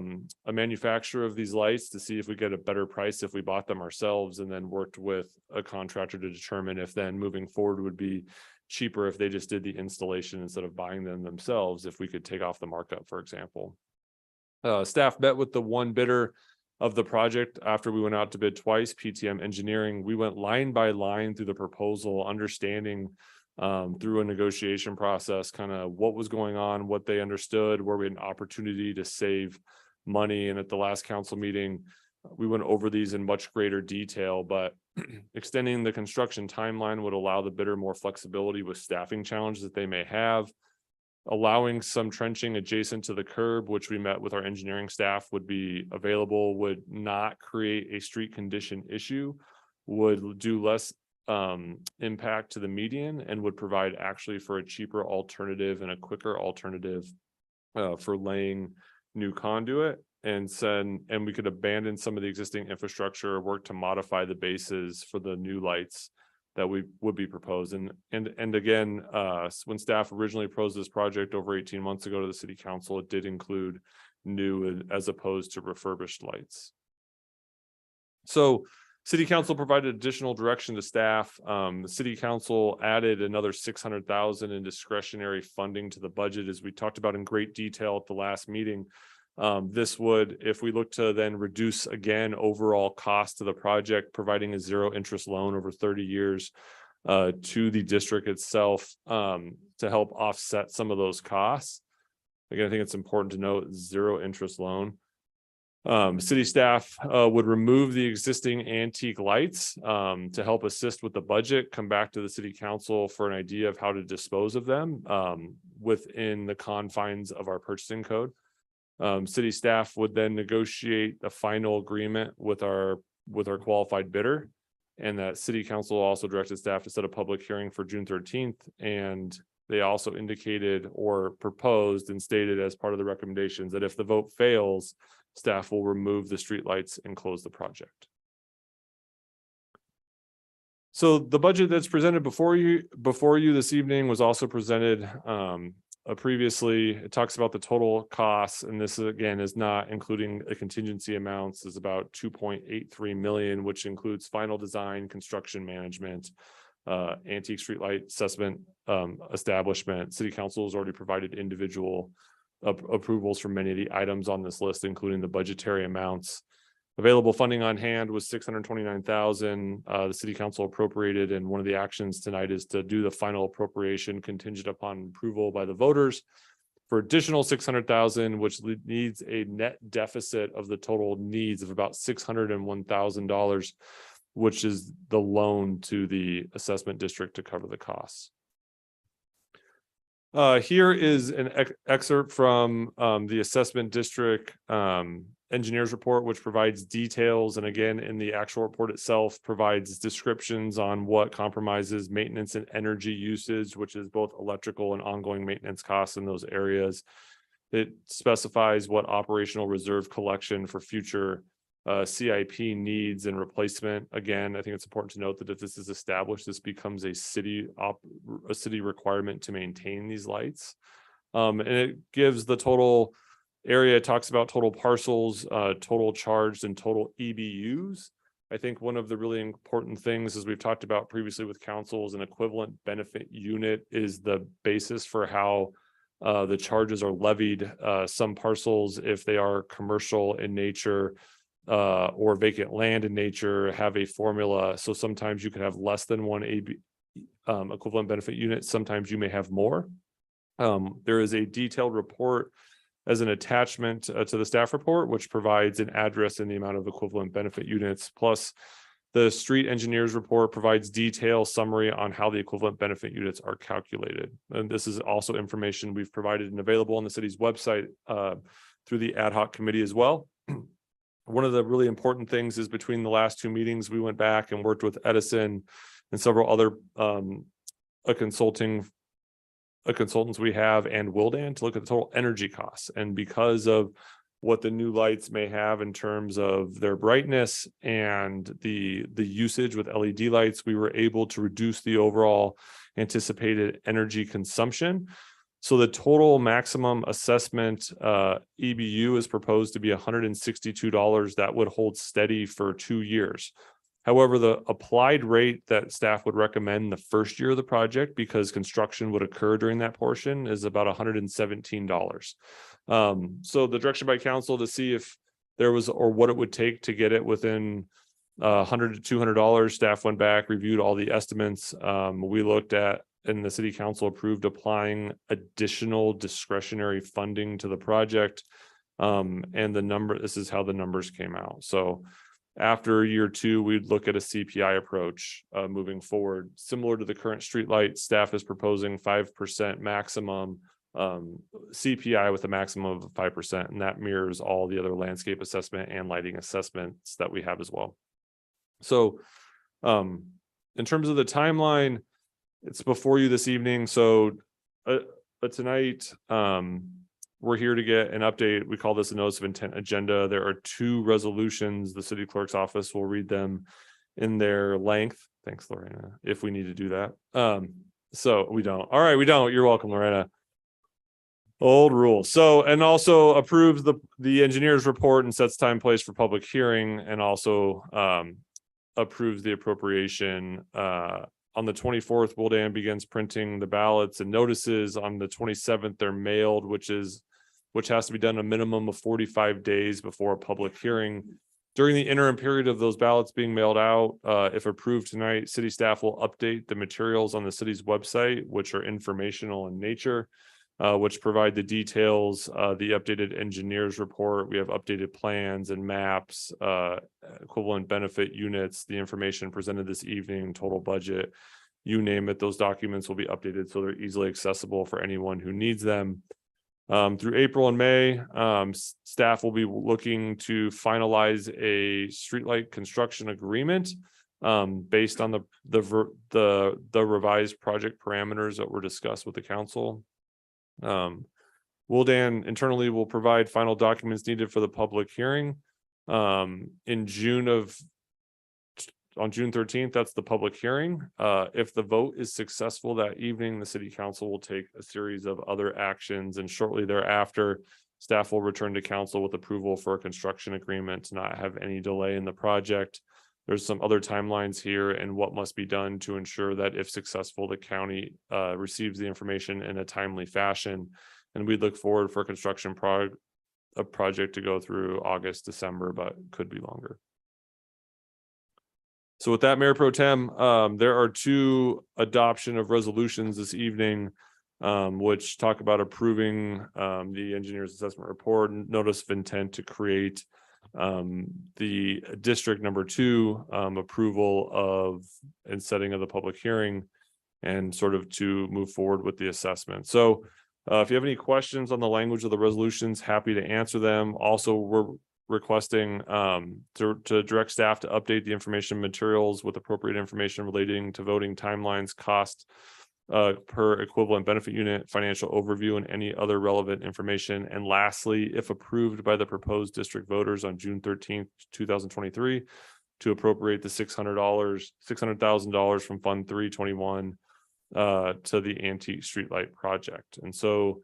manufacturer of these lights to see if we get a better price if we bought them ourselves, and then worked with a contractor to determine if then moving forward would be cheaper if they just did the installation instead of buying them themselves, if we could take off the markup, for example. Staff met with the one bidder of the project after we went out to bid twice, PTM Engineering. We went line by line through the proposal, understanding through a negotiation process kind of what was going on, what they understood, where we had an opportunity to save money. And at the last council meeting, we went over these in much greater detail, but extending the construction timeline would allow the bidder more flexibility with staffing challenges that they may have. Allowing some trenching adjacent to the curb, which we met with our engineering staff, would be available, would not create a street condition issue, would do less impact to the median, and would provide actually for a cheaper alternative and a quicker alternative for laying new conduit. And we could abandon some of the existing infrastructure, work to modify the bases for the new lights that we would be proposed. And again, when staff originally proposed this project over 18 months ago to the city council, it did include new as opposed to refurbished lights. So city council provided additional direction to staff. The city council added another $600,000 in discretionary funding to the budget, as we talked about in great detail at the last meeting. This would, if we look to then reduce again overall cost of the project, providing a zero interest loan over 30 years to the district itself to help offset some of those costs. Again, I think it's important to note zero interest loan. City staff would remove the existing antique lights to help assist with the budget, come back to the city council for an idea of how to dispose of them within the confines of our purchasing code. City staff would then negotiate a final agreement with our qualified bidder, and that city council also directed staff to set a public hearing for June 13th. And they also indicated or proposed and stated as part of the recommendations that if the vote fails, staff will remove the streetlights and close the project. So the budget that's presented before you this evening was also presented previously. It talks about the total costs, and this again is not including a contingency amounts, is about 2.83 million, which includes final design, construction management, antique streetlight assessment, establishment. City council has already provided individual approvals for many of the items on this list, including the budgetary amounts. Available funding on hand was 629,000. The city council appropriated, and one of the actions tonight is to do the final appropriation contingent upon approval by the voters for additional 600,000, which needs a net deficit of the total needs of about $601,000, which is the loan to the assessment district to cover the costs. Here is an excerpt from the assessment district engineer's report, which provides details, and again in the actual report itself provides descriptions on what compromises maintenance and energy usage, which is both electrical and ongoing maintenance costs in those areas. It specifies what operational reserve collection for future CIP needs and replacement. Again, I think it's important to note that if this is established, this becomes a city requirement to maintain these lights. And it gives the total area. It talks about total parcels, total charged, and total EBUs. I think one of the really important things, as we've talked about previously with councils, an equivalent benefit unit is the basis for how the charges are levied. Some parcels, if they are commercial in nature, or vacant land in nature, have a formula. So sometimes you could have less than one equivalent benefit unit. Sometimes you may have more. There is a detailed report as an attachment to the staff report, which provides an address and the amount of equivalent benefit units. Plus, the street engineer's report provides detailed summary on how the equivalent benefit units are calculated. And this is also information we've provided and available on the city's website through the ad hoc committee as well. One of the really important things is between the last two meetings, we went back and worked with Edison and several other consultants we have and Willdan to look at the total energy costs. And because of what the new lights may have in terms of their brightness and the usage with LED lights, we were able to reduce the overall anticipated energy consumption. So the total maximum assessment EBU is proposed to be $162. That would hold steady for 2 years. However, the applied rate that staff would recommend the first year of the project, because construction would occur during that portion, is about $117. So the direction by council to see if there was, or what it would take to get it within $100 to $200, staff went back, reviewed all the estimates. We looked at, and the city council approved applying additional discretionary funding to the project. And the number, this is how the numbers came out. So after year 2, we'd look at a CPI approach moving forward. Similar to the current streetlight, staff is proposing 5% maximum CPI with a maximum of 5%. And that mirrors all the other landscape assessment and lighting assessments that we have as well. So in terms of the timeline, it's before you this evening. So but tonight, we're here to get an update. We call this a notice of intent agenda. There are 2 resolutions. The city clerk's office will read them in their length. Thanks, Lorena, if we need to do that. So we don't. All right, we don't. You're welcome, Lorena. Old rule. So, and also approves the engineer's report and sets time, place for public hearing, and also approves the appropriation. On the 24th, Willdan begins printing the ballots and notices. On the 27th, they're mailed, which is which has to be done a minimum of 45 days before a public hearing. During the interim period of those ballots being mailed out, if approved tonight, city staff will update the materials on the city's website, which are informational in nature, which provide the details, the updated engineer's report. We have updated plans and maps, equivalent benefit units, the information presented this evening, total budget, you name it. Those documents will be updated so they're easily accessible for anyone who needs them. Through April and May, staff will be looking to finalize a streetlight construction agreement based on the revised project parameters that were discussed with the council. Wildan internally will provide final documents needed for the public hearing. On June 13th, that's the public hearing. If the vote is successful that evening, the city council will take a series of other actions, and shortly thereafter, staff will return to council with approval for a construction agreement to not have any delay in the project. There's some other timelines here and what must be done to ensure that if successful, the county receives the information in a timely fashion. And we look forward for a construction project to go through August, December, but could be longer. So with that, Mayor Pro Tem, there are two adoption of resolutions this evening, which talk about approving the engineer's assessment report and notice of intent to create the district number 2 approval of and setting of the public hearing and sort of to move forward with the assessment. So if you have any questions on the language of the resolutions, happy to answer them. Also, we're requesting to direct staff to update the information materials with appropriate information relating to voting timelines, cost per equivalent benefit unit, financial overview, and any other relevant information. And lastly, if approved by the proposed district voters on June 13th, 2023, to appropriate the $600,000 from Fund 321 to the antique streetlight project. And so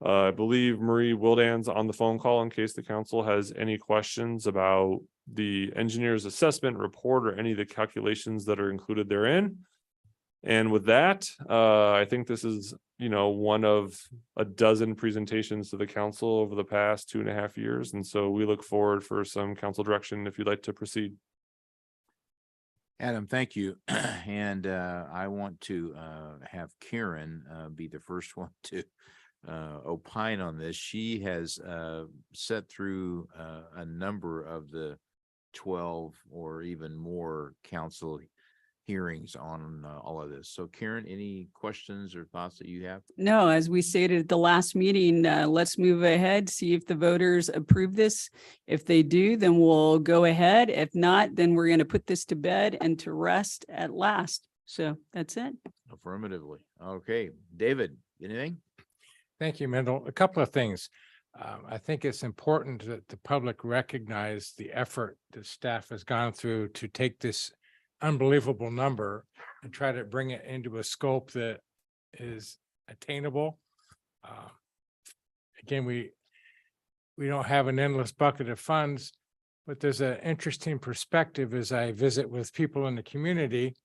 I believe Marie Wildan's on the phone call in case the council has any questions about the engineer's assessment report or any of the calculations that are included therein. And with that, I think this is, one of a dozen presentations to the council over the past 2.5 years. And so we look forward for some council direction if you'd like to proceed. Adam, thank you. And I want to have Karen be the first one to opine on this. She has sat through a number of the 12 or even more council hearings on all of this. So Karen, any questions or thoughts that you have? No, as we stated at the last meeting, let's move ahead, see if the voters approve this. If they do, then we'll go ahead. If not, then we're going to put this to bed and to rest at last. So that's it. Affirmatively. Okay, David, anything? Thank you, Mendel. A couple of things. I think it's important that the public recognize the effort that staff has gone through to take this unbelievable number and try to bring it into a scope that is attainable. Again, we don't have an endless bucket of funds, but there's an interesting perspective as I visit with people in the community.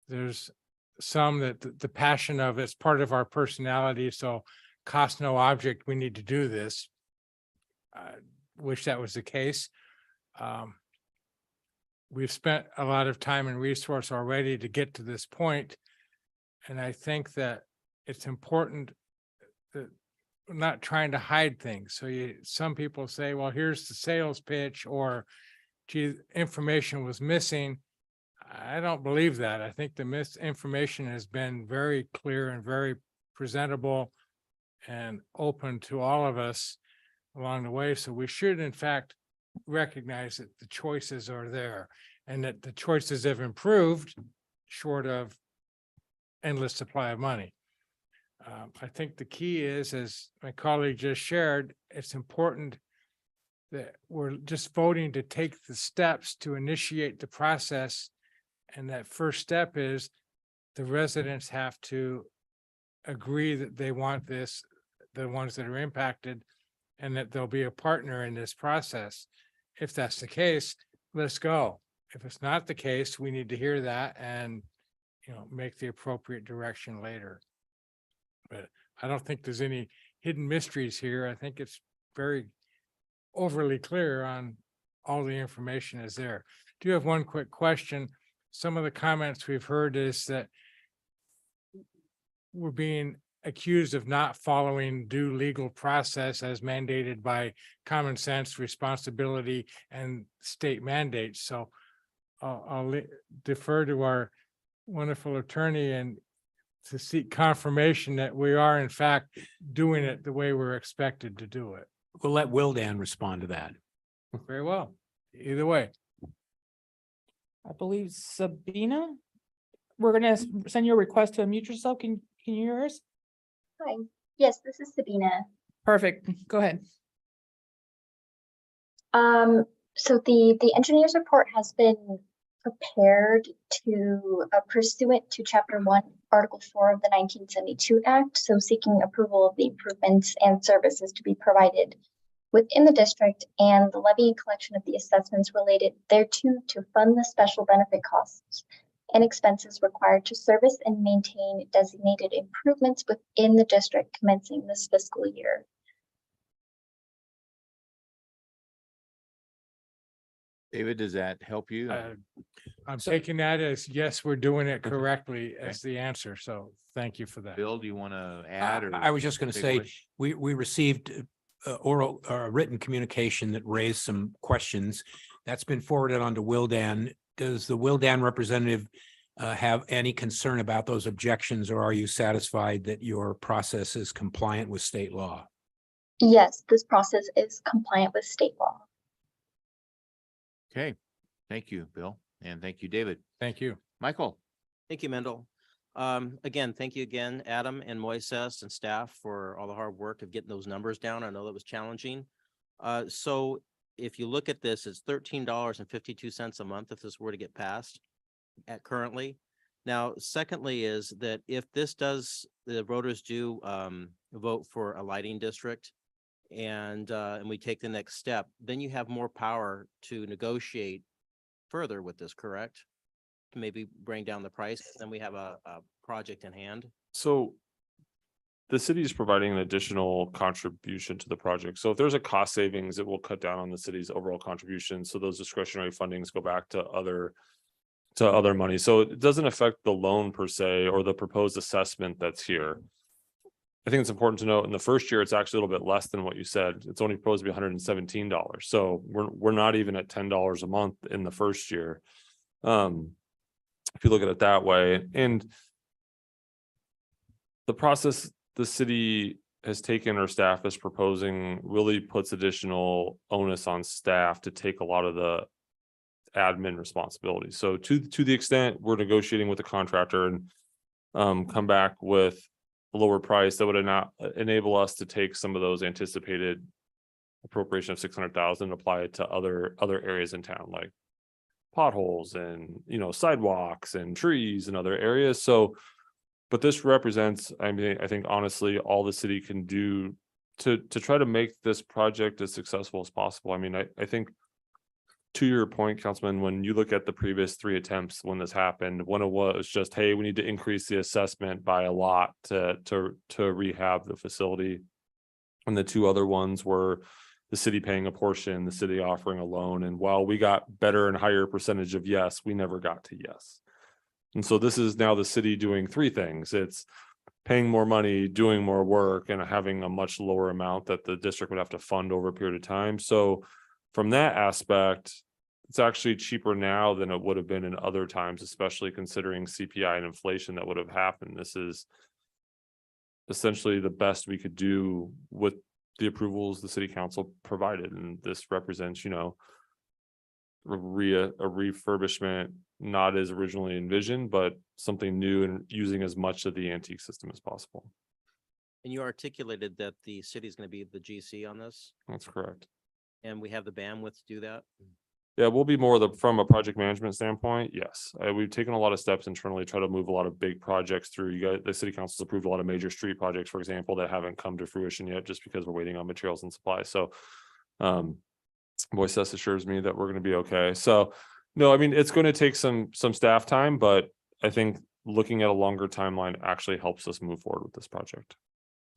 There's some that the passion of it's part of our personality. So cost no object, we need to do this. Wish that was the case. We've spent a lot of time and resource already to get to this point. And I think that it's important that we're not trying to hide things. So some people say, well, here's the sales pitch, or gee, information was missing. I don't believe that. I think the misinformation has been very clear and very presentable and open to all of us along the way. So we should, in fact, recognize that the choices are there and that the choices have improved short of endless supply of money. I think the key is, as my colleague just shared, it's important that we're just voting to take the steps to initiate the process. And that first step is the residents have to agree that they want this, the ones that are impacted, and that they'll be a partner in this process. If that's the case, let's go. If it's not the case, we need to hear that and, make the appropriate direction later. But I don't think there's any hidden mysteries here. I think it's very overly clear on all the information is there. Do you have one quick question? Some of the comments we've heard is that we're being accused of not following due legal process as mandated by common sense, responsibility, and state mandates. So I'll defer to our wonderful attorney and to seek confirmation that we are in fact doing it the way we're expected to do it. We'll let Wildan respond to that. Very well. Either way. I believe Sabina, we're gonna send you a request to unmute yourself. Can you hear us? Hi, yes, this is Sabina. Perfect. Go ahead. So the engineer's report has been prepared to pursuant to Chapter 1, Article 4 of the 1972 Act, so seeking approval of the improvements and services to be provided within the district and the levy and collection of the assessments related thereto to fund the special benefit costs and expenses required to service and maintain designated improvements within the district commencing this fiscal year. David, does that help you? I'm taking that as, yes, we're doing it correctly as the answer. So thank you for that. Bill, do you want to add or? I was just going to take say, away? we received oral, written communication that raised some questions. That's been forwarded on to Wildan. Does the Wildan representative have any concern about those objections, or are you satisfied that your process is compliant with state law? Yes, this process is compliant with state law. Okay, thank you, Bill, and thank you, David. Thank you. Michael. Thank you, Mendel. Again, thank you again, Adam and Moises and staff for all the hard work of getting those numbers down. I know that was challenging. So if you look at this, it's $13.52 a month if this were to get passed at currently. Now, secondly is that if this does, the voters do vote for a lighting district and we take the next step, then you have more power to negotiate further with this, correct? To maybe bring down the price, then we have a project in hand. So the city is providing an additional contribution to the project. So if there's a cost savings, it will cut down on the city's overall contribution. So those discretionary fundings go back to other money. So it doesn't affect the loan per se or the proposed assessment that's here. I think it's important to note in the first year, it's actually a little bit less than what you said. It's only proposed to be $117. So we're not even at $10 a month in the first year. If you look at it that way, and the process the city has taken or staff is proposing really puts additional onus on staff to take a lot of the admin responsibilities. So to the extent we're negotiating with the contractor and come back with a lower price, that would not enable us to take some of those anticipated appropriation of 600,000 and apply it to other areas in town, like potholes and, sidewalks and trees and other areas. So, but this represents, I think honestly, all the city can do to try to make this project as successful as possible. I think to your point, Councilman, when you look at the previous 3 attempts when this happened, one of was just, hey, we need to increase the assessment by a lot to rehab the facility. And the 2 other ones were the city paying a portion, the city offering a loan. And while we got better and higher percentage of yes, we never got to yes. And so this is now the city doing 3 things. It's paying more money, doing more work, and having a much lower amount that the district would have to fund over a period of time. So from that aspect, it's actually cheaper now than it would have been in other times, especially considering CPI and inflation that would have happened. This is essentially the best we could do with the approvals the city council provided. And this represents, a refurbishment, not as originally envisioned, but something new and using as much of the antique system as possible. And you articulated that the city is going to be the GC on this, That's correct. and we have the bandwidth to do that. Yeah, we'll be more from a project management standpoint. Yes, we've taken a lot of steps internally, try to move a lot of big projects through. You guys, the city council's approved a lot of major street projects, for example, that haven't come to fruition yet, just because we're waiting on materials and supplies. So, Moises assures me that we're going to be okay. So, no, it's going to take some staff time, but I think looking at a longer timeline actually helps us move forward with this project.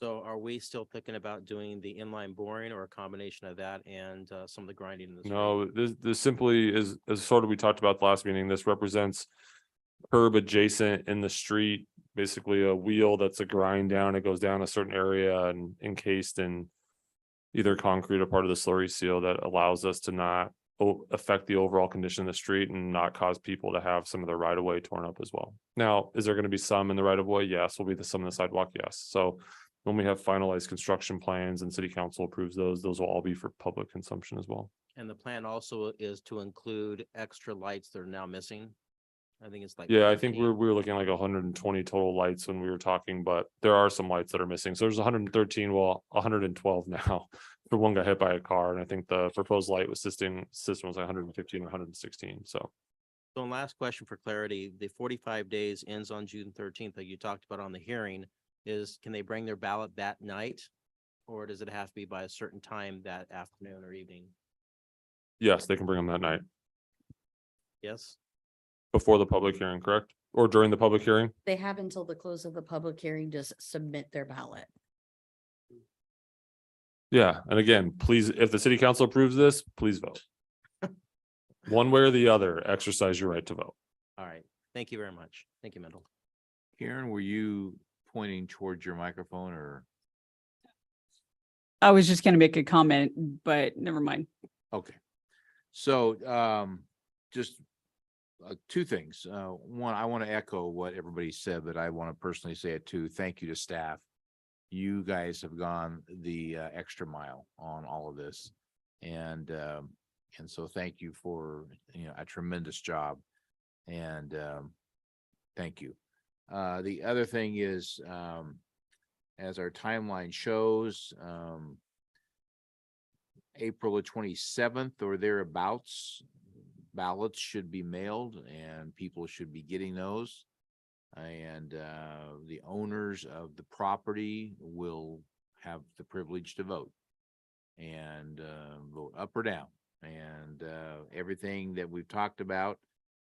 So are we still thinking about doing the inline boring or a combination of that and some of the grinding in the street? No, this simply is, as sort of we talked about the last meeting, this represents curb adjacent in the street, basically a wheel that's a grind down. It goes down a certain area and encased in either concrete or part of the slurry seal that allows us to not affect the overall condition of the street and not cause people to have some of their right of way torn up as well. Now, is there going to be some in the right of way? Yes. Will be some in the sidewalk? Yes. So when we have finalized construction plans and city council approves those will all be for public consumption as well. And the plan also is to include extra lights that are now missing. I think it's like. Yeah, I think 13. we were looking like 120 total lights when we were talking, but there are some lights that are missing. So there's 113, well, 112 now. The one got hit by a car, and I think the proposed light was system was like 115 or 116. So So last question for clarity, the 45 days ends on June 13th that you talked about on the hearing is, can they bring their ballot that night? Or does it have to be by a certain time that afternoon or evening? yes, they can bring them that night Yes? before the public hearing, correct? Or during the public hearing? They have until the close of the public hearing to submit their ballot. Yeah, and again, please, if the city council approves this, please vote. One way or the other, exercise your right to vote. All right. Thank you very much. Thank you, Mendel. Karen, were you pointing towards your microphone or? I was just going to make a comment, but never mind. Okay. So, just two things. One, I want to echo what everybody said, but I want to personally say it too. Thank you to staff. You guys have gone the extra mile on all of this. And so thank you for, a tremendous job. And thank you. The other thing is, as our timeline shows, April the 27th or thereabouts, ballots should be mailed and people should be getting those. And the owners of the property will have the privilege to vote and vote up or down. And everything that we've talked about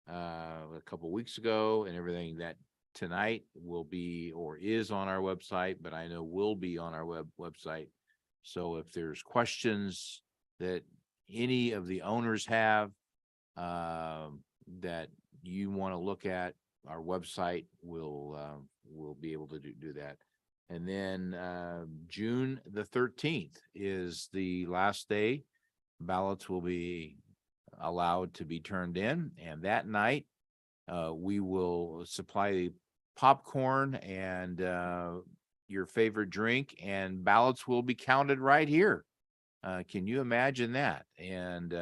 a couple weeks ago and everything that tonight will be or is on our website, but I know will be on our website. So if there's questions that any of the owners have that you want to look at, our website will be able to do that. And then June the 13th is the last day. Ballots will be allowed to be turned in, and that night we will supply popcorn and your favorite drink, and ballots will be counted right here. Can you imagine that? And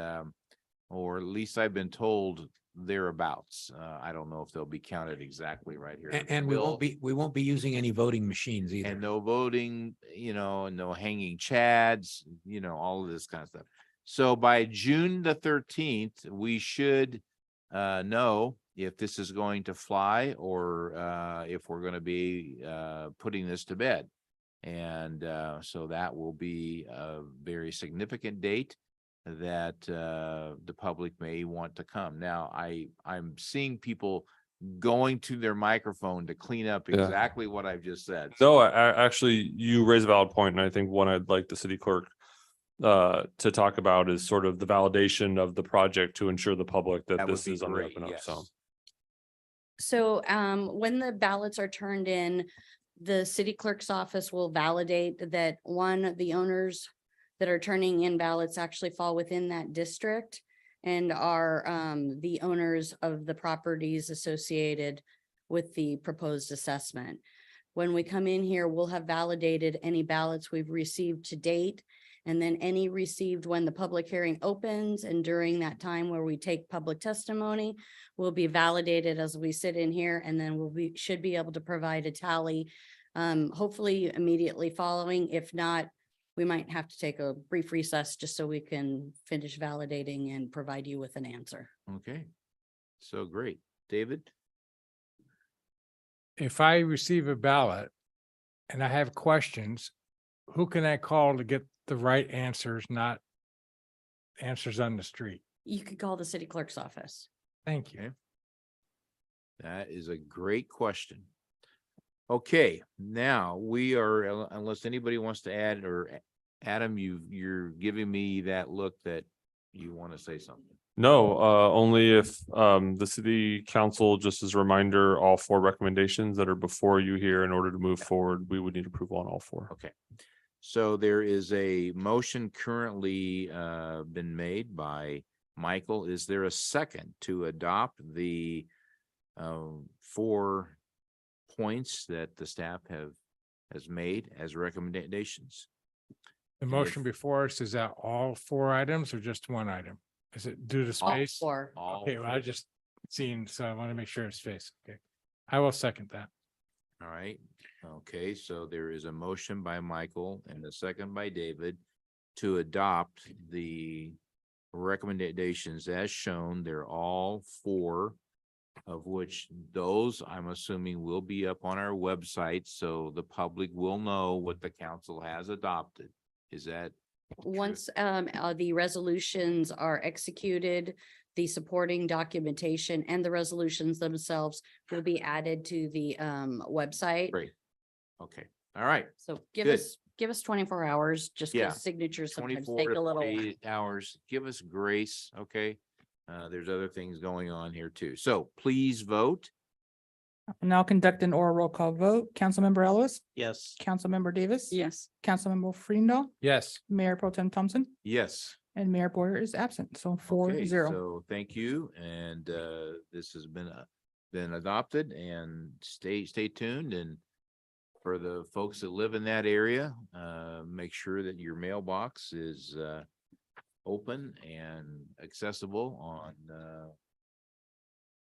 or at least I've been told thereabouts. I don't know if they'll be counted exactly right here. And we won't be using any voting machines either. And no voting, no hanging chads, all of this kind of stuff. So by June the 13th, we should know if this is going to fly or if we're going to be putting this to bed. And so that will be a very significant date that the public may want to come. Now, I'm seeing people going to their microphone to clean up Yeah. exactly what I've just said. No, actually, you raise a valid point, and I think one I'd like the city clerk to talk about is sort of the validation of the project to ensure the public that That would this be is on the great, up and up. yes. So when the ballots are turned in, the city clerk's office will validate that the owners that are turning in ballots actually fall within that district and are the owners of the properties associated with the proposed assessment. When we come in here, we'll have validated any ballots we've received to date, and then any received when the public hearing opens and during that time where we take public testimony will be validated as we sit in here, and then should be able to provide a tally, hopefully immediately following. If not, we might have to take a brief recess just so we can finish validating and provide you with an answer. Okay. So great. David? If I receive a ballot and I have questions, who can I call to get the right answers, not answers on the street? You could call the city clerk's office. Thank you. That is a great question. Okay, now we are, unless anybody wants to add, or Adam, you're giving me that look that you want to say something. No, only if the city council, just as a reminder, all four recommendations that are before you here in order to move forward, we would need approval on all four. Okay. So there is a motion currently been made by Michael. Is there a second to adopt the 4 points that the staff has made as recommendations? The motion before us, is that all 4 items or just 1 item? Is it due to All space? 4. Okay, well, I just seen, so I want to make sure it's space. Okay. I will second that. All right, okay, so there is a motion by Michael and a second by David to adopt the recommendations as shown. They're all 4, of which those I'm assuming will be up on our website, so the public will know what the council has adopted. Is that? Once the resolutions are executed, the supporting documentation and the resolutions themselves will be added to the website. Great. Okay, all right. So give Good. us 24 hours, just Yeah. because signatures sometimes 24 take to a little. 48 hours. Give us grace, okay? There's other things going on here too. So please vote. I'll now conduct an oral roll call vote. Councilmember Ellis, Yes. Councilmember Davis. Yes. Councilmember Freendahl, Yes. Mayor Pro Tem Thompson, Yes. and Mayor Boyer is absent. So 4-0. So thank you. And this has been adopted, and stay tuned. And for the folks that live in that area, make sure that your mailbox is open and accessible on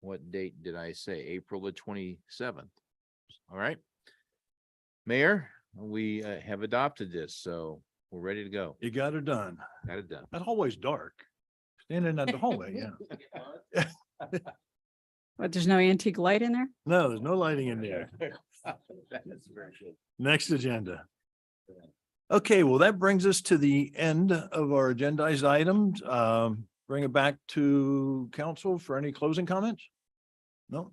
what date did I say? April the 27th. All right. Mayor, we have adopted this, so we're ready to go. You got it done. Got it done. That hallway's dark. Standing in the hallway, yeah. But there's no antique light in there? No, there's no lighting in there. That's very good. Next agenda. Okay, well, that brings us to the end of our agendized items. Bring it back to council for any closing comments? No?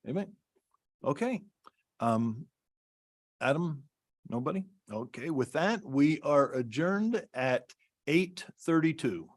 Anybody? Okay. Adam, nobody? Okay, with that, we are adjourned at 8:32.